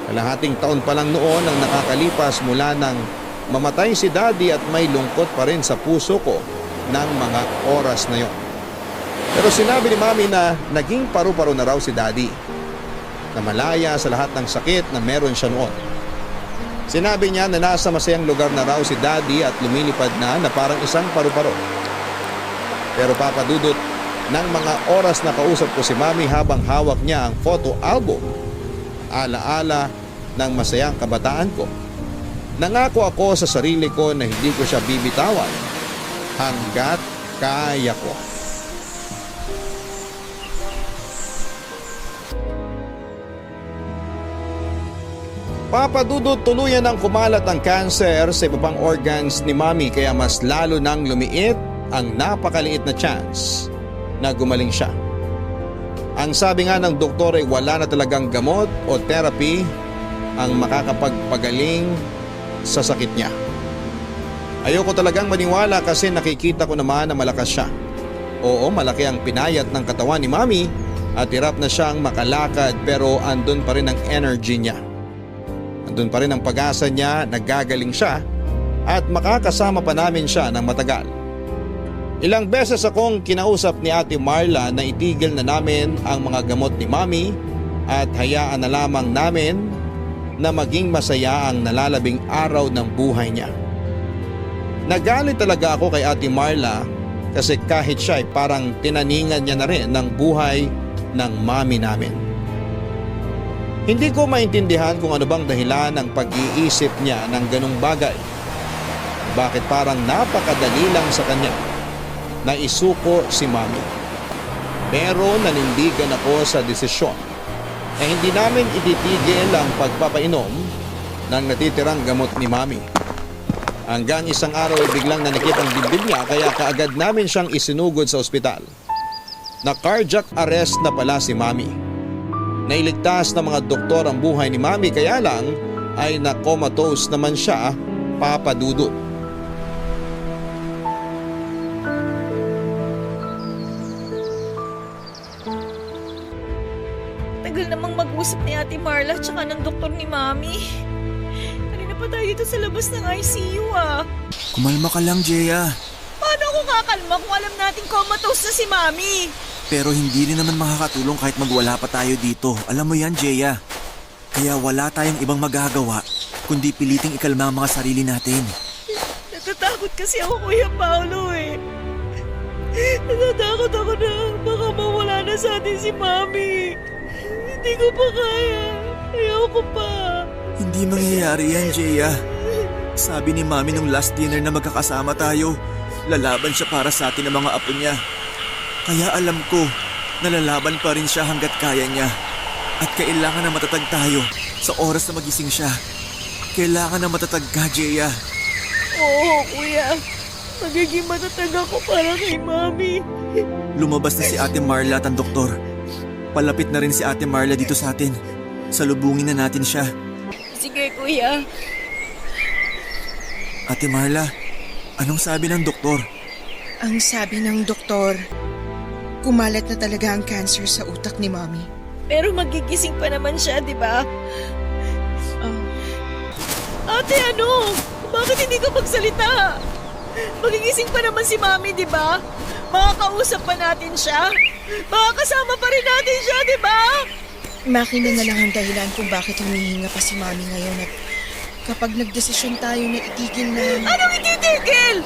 Kalahating taon pa lang noon ang nakakalipas mula nang mamatay si Daddy at may lungkot pa rin sa puso ko ng mga oras na yon. Pero sinabi ni Mami na naging paru-paro na raw si Daddy, na malaya sa lahat ng sakit na meron siya noon. Sinabi niya na nasa masayang lugar na raw si Daddy at lumilipad na parang isang paru-paro. Pero papadudot ng mga oras na kausap ko si Mami habang hawak niya ang photo album, alaala ng masayang kabataan ko. Nangako ako sa sarili ko na hindi ko siya bibitawan hanggat kaya ko. Papadudot tuluyan ng kumalat ang cancer sa iba pang organs ni Mami kaya mas lalo nang lumiit ang napakaliit na chance na gumaling siya. Ang sabi nga ng doktor ay wala na talagang gamot o therapy ang makakapagpagaling sa sakit niya. Ayoko talagang maniwala kasi nakikita ko naman na malakas siya. Oo, malaki ang pinayat ng katawan ni Mami at hirap na siyang makalakad pero andun pa rin ang energy niya. Andun pa rin ang pag-asa niya, naggagaling siya at makakasama pa namin siya ng matagal. Ilang beses akong kinausap ni Ate Marla na itigil na namin ang mga gamot ni Mami at hayaan na lamang namin na maging masaya ang nalalabing araw ng buhay niya. Nagalit talaga ako kay Ate Marla kasi kahit siya ay parang tinaningan niya na rin ng buhay ng mami namin. Hindi ko maintindihan kung ano bang dahilan ng pag-iisip niya ng ganong bagay. Bakit parang napakadali lang sa kanya na isuko si mami. Pero nanindigan ako sa desisyon na hindi namin ititigil ang pagpapainom ng natitirang gamot ni mami. Hanggang isang araw ay biglang nanikip ang dibdib niya kaya kaagad namin siyang isinugod sa ospital. Na cardiac arrest na pala si mami. Nailigtas ng mga doktor ang buhay ni mami kaya lang ay na-comatose naman siya, Papa Dudut. Tagal namang mag-usap ni Ate Marla tsaka ng doktor ni Mami. Kanina pa tayo dito sa labas ng ICU Kumalma ka lang, Jeya. Paano ako kakalma kung alam nating comatose na si Mami? Pero hindi rin naman makakatulong kahit magwala pa tayo dito. Alam mo yan, Jeya. Kaya wala tayong ibang magagawa kundi piliting ikalma ang mga sarili natin. Natatakot kasi ako, Kuya Paolo Natatakot ako na baka mawala na sa atin si Mami. Hindi ko pa kaya. Ayoko pa. Hindi mangyayari yan, Jeya. Sabi ni Mami nung last dinner na magkakasama tayo, lalaban siya para sa atin ng mga apo niya. Kaya alam ko na lalaban pa rin siya hanggat kaya niya. At kailangan na matatag tayo sa oras na magising siya. Kailangan na matatag ka, Jeya. Oo, Kuya. Magiging matatag ako para kay Mami. Lumabas na si Ate Marla at ang doktor. Palapit na rin si Ate Marla dito sa atin. Salubungin na natin siya. Sige, Kuya. Ate Marla, anong sabi ng doktor? Ang sabi ng doktor, kumalat na talaga ang cancer sa utak ni Mami. Pero magigising pa naman siya, di ba? Ate, ano? Bakit hindi ka magsalita? Magigising pa naman si Mami, di ba? Makakausap pa natin siya. Makakasama pa rin natin siya, di ba? Makina na lang ang dahilan kung bakit humihinga pa si Mami ngayon at kapag nagdesisyon tayo na itigil na... Anong ititigil?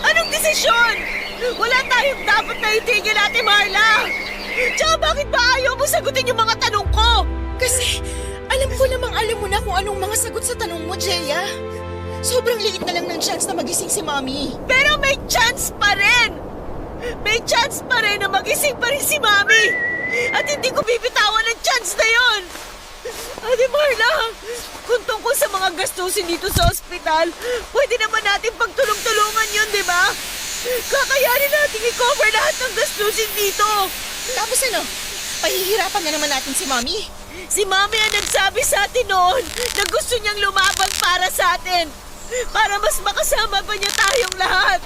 Anong desisyon? Wala tayong dapat na itigil, Ate Marla. Tsaka bakit ba ayaw mo sagutin yung mga tanong ko? Kasi alam ko namang alam mo na kung anong mga sagot sa tanong mo, Jeya. Sobrang liit na lang ng chance na magising si Mami. Pero may chance pa rin! May chance pa rin na magising pa rin si Mami! At hindi ko bibitawan ang chance na yon! Ate Marla, kung tungkol sa mga gastusin dito sa ospital, pwede naman natin pagtulong-tulungan yun, di ba? Kakayanin natin i-cover lahat ng gastusin dito! Tapos ano, pahihirapan na naman natin si Mami. Si Mami ang nagsabi sa atin noon na gusto niyang lumaban para sa atin. Para mas makasama pa niya tayong lahat.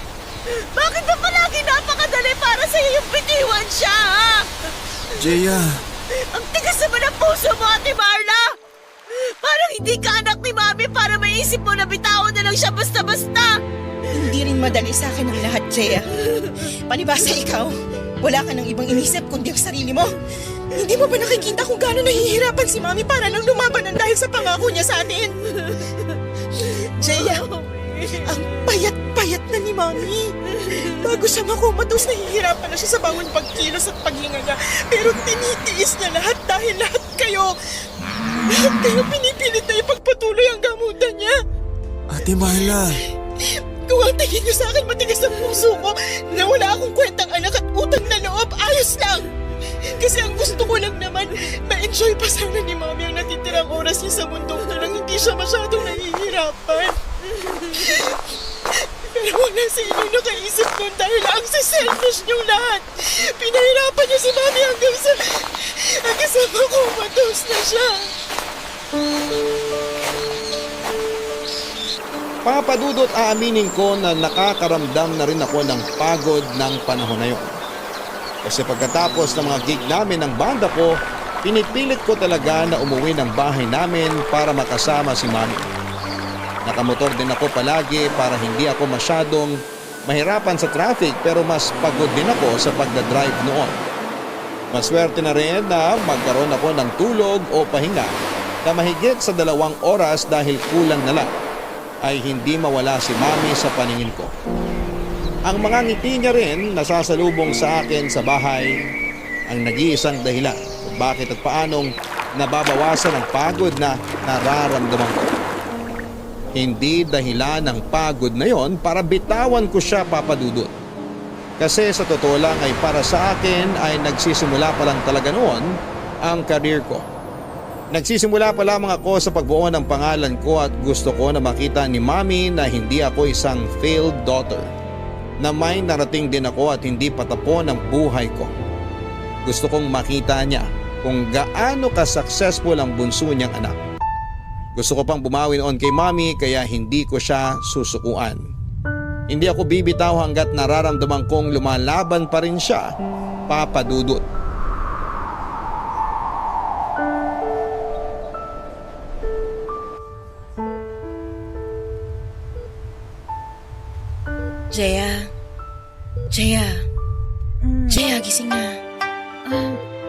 Bakit ba palagi napakadali para sa iyo yung bitiwan siya, ha? Jeya, Ang tigas naman ang puso mo, Ate Marla! Parang hindi ka anak ni Mami para maisip mo na bitawan na lang siya basta-basta. Hindi rin madali sa akin ang lahat, Jeya. Palibasa ikaw, wala ka nang ibang inisip kundi ang sarili mo. Hindi mo ba nakikita kung gaano nahihirapan si Mami para lang lumaban ng dahil sa pangako niya sa atin? Jeya, ang payat-payat na ni Mami. Bago siya makumatos, nahihirapan na siya sa bawat pagkilos at paghinga niya. Pero tinitiis niya lahat dahil lahat kayo pinipilit na ipagpatuloy ang gamutan niya. Ate Marla. Kung ang tingin niyo sa akin matigas ang puso ko na wala akong kwentang anak at utang na loob, ayos lang. Kasi ang gusto ko lang naman, ma-enjoy pa sana ni Mami ang natitirang oras niya sa mundong ito nang hindi siya masyadong nahihirapan. Pero wala sa inyong nakaisip nun dahil ang selfish niyong lahat. Pinahirapan niyo si Mami hanggang sa makumatos na siya. Papa Dudut, aaminin ko na nakakaramdam na rin ako ng pagod ng panahon na yon. Kasi pagkatapos ng mga gig namin ng banda ko, pinipilit ko talaga na umuwi ng bahay namin para makasama si Mami. Nakamotor din ako palagi para hindi ako masyadong mahirapan sa traffic pero mas pagod din ako sa pagdadrive noon. Maswerte na rin na magkaroon ako ng tulog o pahinga na mahigit sa 2 oras dahil kulang na lang ay hindi mawala si Mami sa paningin ko. Ang mga ngiti niya rin nasasalubong sa akin sa bahay ang nag-iisang dahilan kung bakit at paanong nababawasan ang pagod na nararamdaman ko. Hindi dahilan ng pagod na yon para bitawan ko siya, Papa Dudut. Kasi sa totoo lang ay para sa akin ay nagsisimula pa lang talaga noon ang career ko. Nagsisimula pa lamang ako sa pagbuo ng pangalan ko at gusto ko na makita ni Mami na hindi ako isang failed daughter. Na may narating din ako at hindi patapon ang buhay ko. Gusto kong makita niya kung gaano ka-successful ang bunso niyang anak. Gusto ko pang bumawi noon kay Mami kaya hindi ko siya susukuan. Hindi ako bibitaw hanggat nararamdaman kong lumalaban pa rin siya, Papa Dudut. Jaya. Jaya, gising na.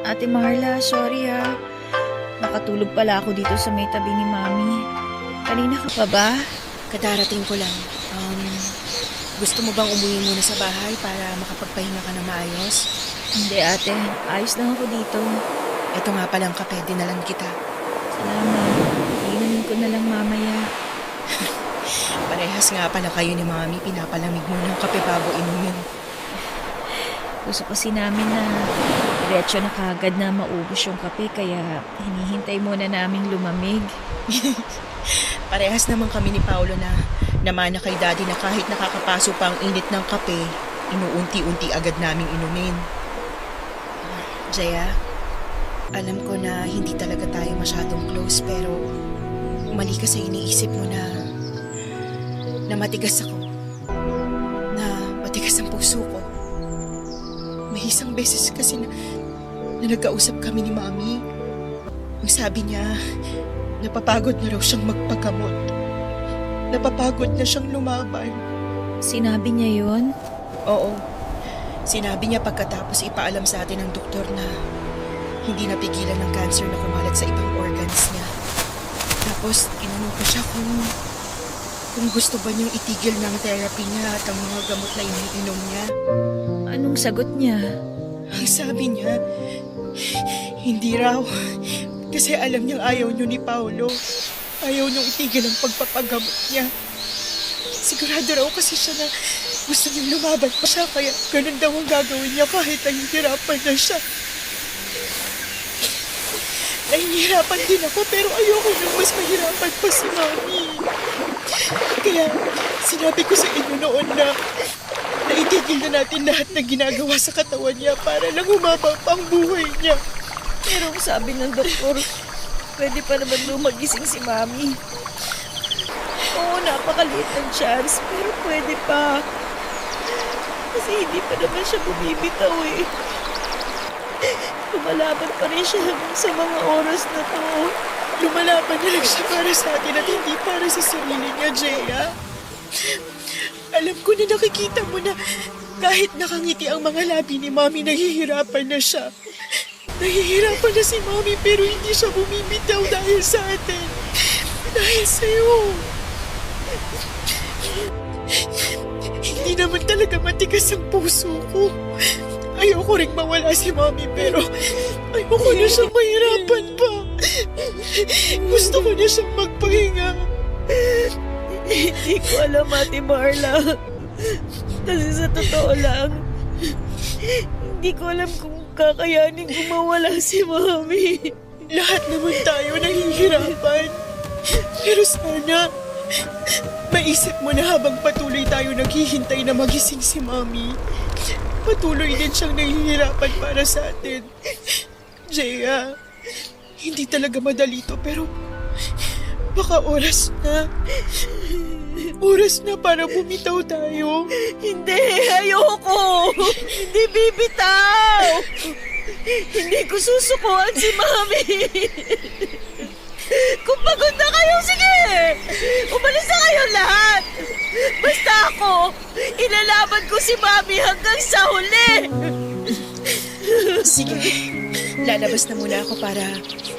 Ate Marla, sorry ha. Nakatulog pala ako dito sa may tabi ni Mami. Kanina ka pa ba? Kadarating ko lang. Gusto mo bang umuwi muna sa bahay para makapagpahinga ka na maayos? Hindi ate, ayos lang ako dito. Ito nga palang kape, dinalan kita. Salamat. Inumin ko na lang mamaya. Parehas nga pala kayo ni Mami, pinapalamig mo ng kape bago inumin. Gusto kasi namin na diretso na kagad na maubos yung kape kaya hinihintay muna naming lumamig. Parehas naman kami ni Paolo na namana kay Daddy na kahit nakakapaso pa ang init ng kape, inuunti-unti agad naming inumin. Jaya, alam ko na hindi talaga tayo masyadong close pero mali ka sa iniisip mo na matigas ako. Na matigas ang puso ko. May isang beses kasi na nagkausap kami ni Mami. Ang sabi niya, napapagod na raw siyang magpagamot. Napapagod na siyang lumaban. Sinabi niya yun? Oo. Sinabi niya pagkatapos ipaalam sa atin ng doktor na hindi napigilan ng cancer na kumalat sa ibang organs niya. Tapos tinanong ko siya kung gusto ba niyang itigil ng therapy niya at ang mga gamot na iniinom niya. Anong sagot niya? Ang sabi niya, hindi raw. Kasi alam niyang ayaw niyo ni Paolo. Ayaw niyong itigil ang pagpapagamot niya. Sigurado raw kasi siya na gusto niyang lumaban pa siya kaya ganun daw ang gagawin niya kahit nahihirapan na siya. Nahihirapan din ako pero ayoko nang mas mahirapan pa si Mami. Kaya sinabi ko sa inyo noon na itigil na natin lahat na ginagawa sa katawan niya para lang humaba pa ang buhay niya. Pero sabi ng doktor, pwede pa naman lumagising si Mami. Oo, napakaliit ng chance, pero pwede pa. Kasi hindi pa naman siya bumibitaw eh. Lumalaban pa rin siya sa mga oras na to. Lumalaban na lang siya para sa atin at hindi para sa sarili niya, Jaya. Alam ko na nakikita mo na kahit nakangiti ang mga labi ni Mami, nahihirapan na siya. Nahihirapan na si Mami pero hindi siya bumibitaw dahil sa atin. Dahil sa'yo. Hindi naman talaga matigas ang puso ko. Ayoko rin mawala si Mami pero ayoko na siyang mahirapan pa. Gusto ko na siyang magpahinga. Hindi ko alam, Ate Marla. Kasi sa totoo lang, hindi ko alam kung kakayanin kung mawala si Mami. Lahat naman tayo nahihirapan. Pero sana, maisip mo na habang patuloy tayo naghihintay na magising si Mami. Patuloy din siyang nahihirapan para sa atin. Jaya, hindi talaga madali to pero baka oras na. Oras na para bumitaw tayo. Hindi, ayoko! Hindi bibitaw! Hindi ko susukuan si Mami! Kung pagod na kayo, sige! Umalis na kayo lahat! Basta ako, ilalaban ko si Mami hanggang sa huli! Sige, lalabas na muna ako para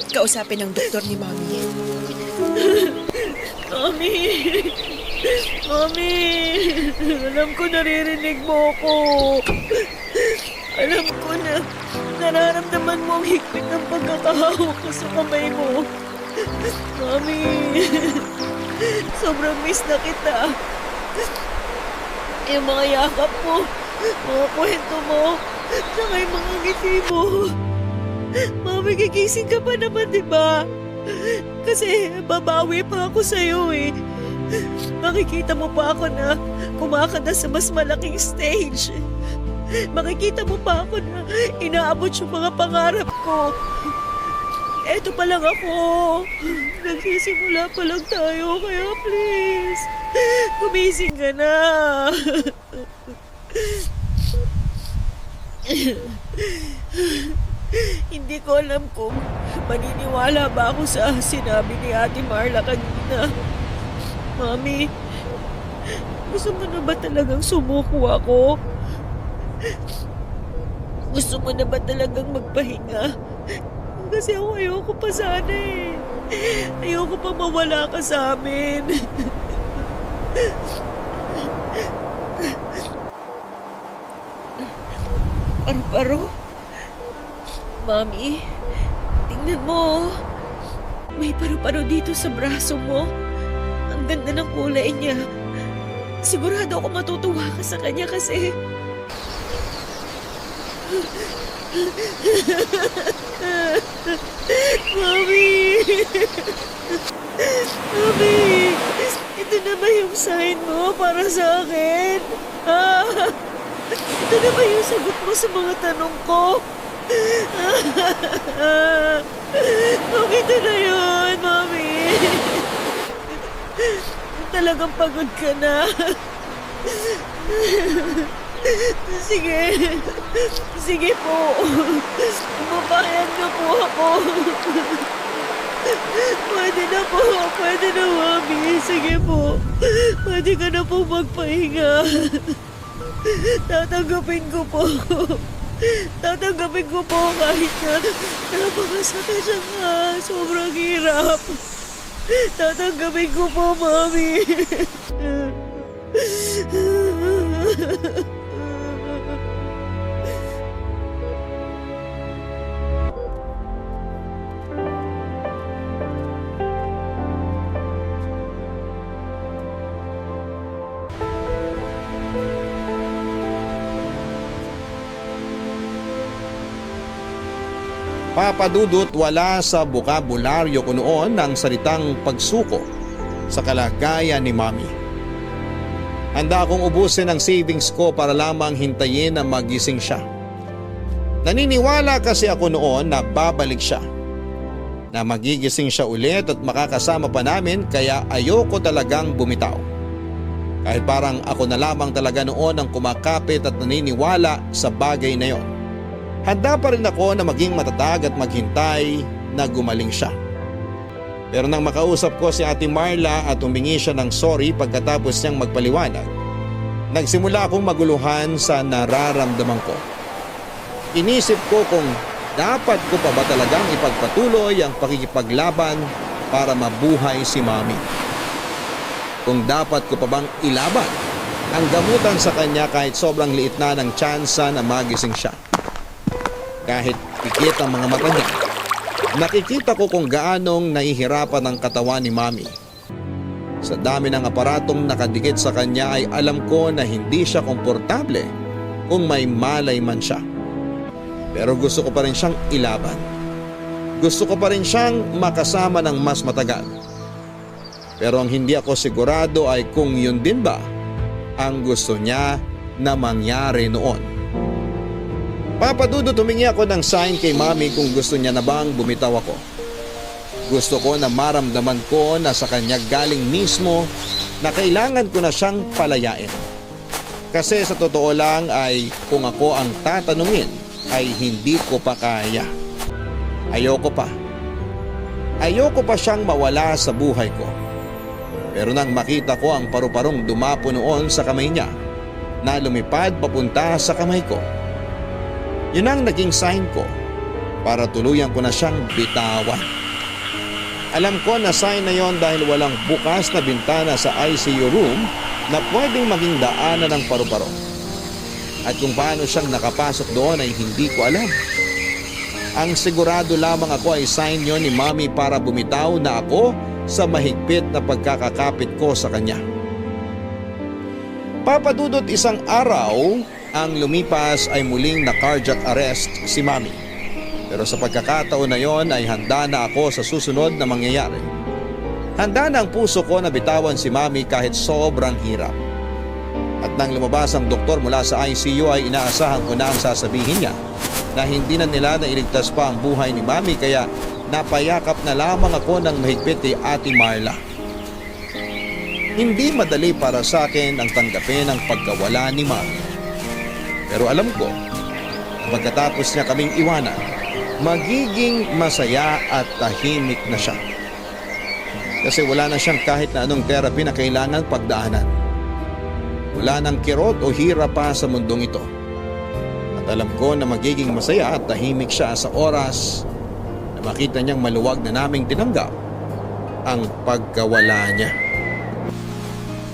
kausapin ng doktor ni Mami. Mami! Mami! Alam ko naririnig mo ako. Alam ko na nararamdaman mo ang higpit ng pagkakahawak ko sa kamay mo. Mami! Sobrang miss na kita. Yung mga yakap mo, mga kwento mo, saka yung mga ngiti mo. Mami, gigising ka pa naman, di ba? Kasi babawi pa ako sa'yo eh. Makikita mo pa ako na kumakanta sa mas malaking stage. Makikita mo pa ako na inaabot yung mga pangarap ko. Eto pa lang ako. Nagsisimula pa lang tayo, kaya please, gumising ka na. Hindi ko alam kung maniniwala ba ako sa sinabi ni Ate Marla kanina. Mami, gusto mo na ba talagang sumuko ako? Gusto mo na ba talagang magpahinga? Kasi ako ayoko pa sana eh. Ayoko pa mawala ka sa amin. Paro-paro? Mami, tingnan mo. May paru-paro dito sa braso mo. Ang ganda ng kulay niya. Sigurado ako matutuwa ka sa kanya kasi... Mami! Mami! Ito na ba yung sign mo para sa akin? Ah! Ito na ba yung sagot mo sa mga tanong ko? Ito na yun, Mami. Talagang pagod ka na. Sige. Sige po. Umabayad na po ako. Pwede na po. Pwede na, Mami. Sige po. Pwede ka na po magpahinga. Tatanggapin ko po. Tatanggapin ko po kahit na napakasakit siya nga. Sobrang hirap. Tatanggapin ko po, Mami. Papadudot, wala sa bukabularyo ko noon ang salitang pagsuko sa kalagayan ni Mami. Handa akong ubusin ang savings ko para lamang hintayin na magising siya. Naniniwala kasi ako noon na babalik siya, na magigising siya ulit at makakasama pa namin, kaya ayoko talagang bumitaw. Kahit parang ako na lamang talaga noon ang kumakapit at naniniwala sa bagay na yon. Handa pa rin ako na maging matatag at maghintay na gumaling siya. Pero nang makausap ko si Ate Marla at humingi siya ng sorry pagkatapos niyang magpaliwanag, nagsimula akong maguluhan sa nararamdaman ko. Inisip ko kung dapat ko pa ba talagang ipagpatuloy ang pakikipaglaban para mabuhay si Mami. Kung dapat ko pa bang ilaban ang gamutan sa kanya kahit sobrang liit na ng tsansa na magising siya. Kahit pikit ang mga mata niya, nakikita ko kung gaanong nahihirapan ang katawan ni Mami. Sa dami ng aparatong nakadikit sa kanya ay alam ko na hindi siya komportable kung may malay man siya. Pero gusto ko pa rin siyang ilaban. Gusto ko pa rin siyang makasama ng mas matagal. Pero ang hindi ako sigurado ay kung yun din ba ang gusto niya na mangyari noon. Papadudot, humingi ako ng sign kay Mami kung gusto niya na bang bumitaw ako. Gusto ko na maramdaman ko na sa kanya galing mismo na kailangan ko na siyang palayain. Kasi sa totoo lang ay kung ako ang tatanungin ay hindi ko pa kaya. Ayoko pa. Ayoko pa siyang mawala sa buhay ko. Pero nang makita ko ang paru-parong dumapo noon sa kamay niya na lumipad papunta sa kamay ko, yun ang naging sign ko para tuluyan ko na siyang bitawan. Alam ko na sign na yon dahil walang bukas na bintana sa ICU room na pwedeng maging daanan ng paru-paro. At kung paano siyang nakapasok doon ay hindi ko alam. Ang sigurado lamang ako ay sign yon ni Mami para bumitaw na ako sa mahigpit na pagkakakapit ko sa kanya. Papadudot isang araw ang lumipas ay muling na cardiac arrest si Mami. Pero sa pagkakataon na yon ay handa na ako sa susunod na mangyayari. Handa na ang puso ko na bitawan si Mami kahit sobrang hirap. At nang lumabas ang doktor mula sa ICU ay inaasahan ko na ang sasabihin niya na hindi na nila nailigtas pa ang buhay ni Mami kaya napayakap na lamang ako ng mahigpit kay Ate Marla. Hindi madali para sa akin ang tanggapin ang pagkawala ni Mami. Pero alam ko na pagkatapos niya kaming iwanan, magiging masaya at tahimik na siya. Kasi wala na siyang kahit na anong therapy na kailangan pagdaanan. Wala nang kirot o hirap pa sa mundong ito. At alam ko na magiging masaya at tahimik siya sa oras na makita niyang maluwag na naming tinanggap ang pagkawala niya.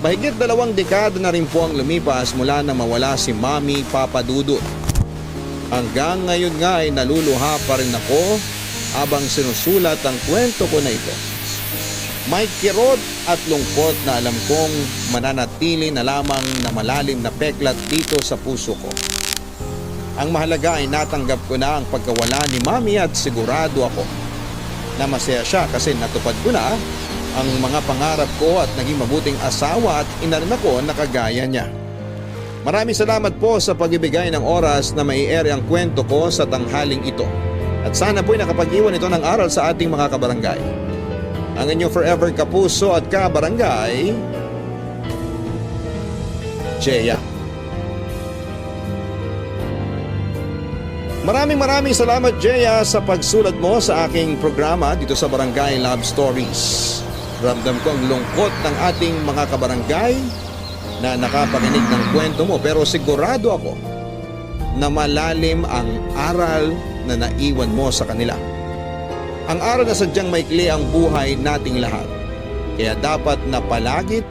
Mahigit 2 dekada na rin po ang lumipas mula na mawala si Mami Papadudot. Hanggang ngayon nga ay naluluha pa rin ako habang sinusulat ang kwento ko na ito. May kirot at lungkot na alam kong mananatili na lamang na malalim na peklat dito sa puso ko. Ang mahalaga ay natanggap ko na ang pagkawala ni Mami at sigurado ako na masaya siya kasi natupad ko na ang mga pangarap ko at naging mabuting asawa at ina rin ako na kagaya niya. Maraming salamat po sa pagbibigay ng oras na mai-air ang kwento ko sa tanghaling ito. At sana po'y nakapag-iwan ito ng aral sa ating mga kabarangay. Ang inyong forever kapuso at kabarangay, Jeya. Maraming salamat, Jeya, sa pagsulat mo sa aking programa dito sa Barangay Love Stories. Ramdam ko ang lungkot ng ating mga kabarangay na nakapakinig ng kwento mo, pero sigurado ako na malalim ang aral na naiwan mo sa kanila. Ang aral na sadyang maikli ang buhay nating lahat. Kaya dapat na palagi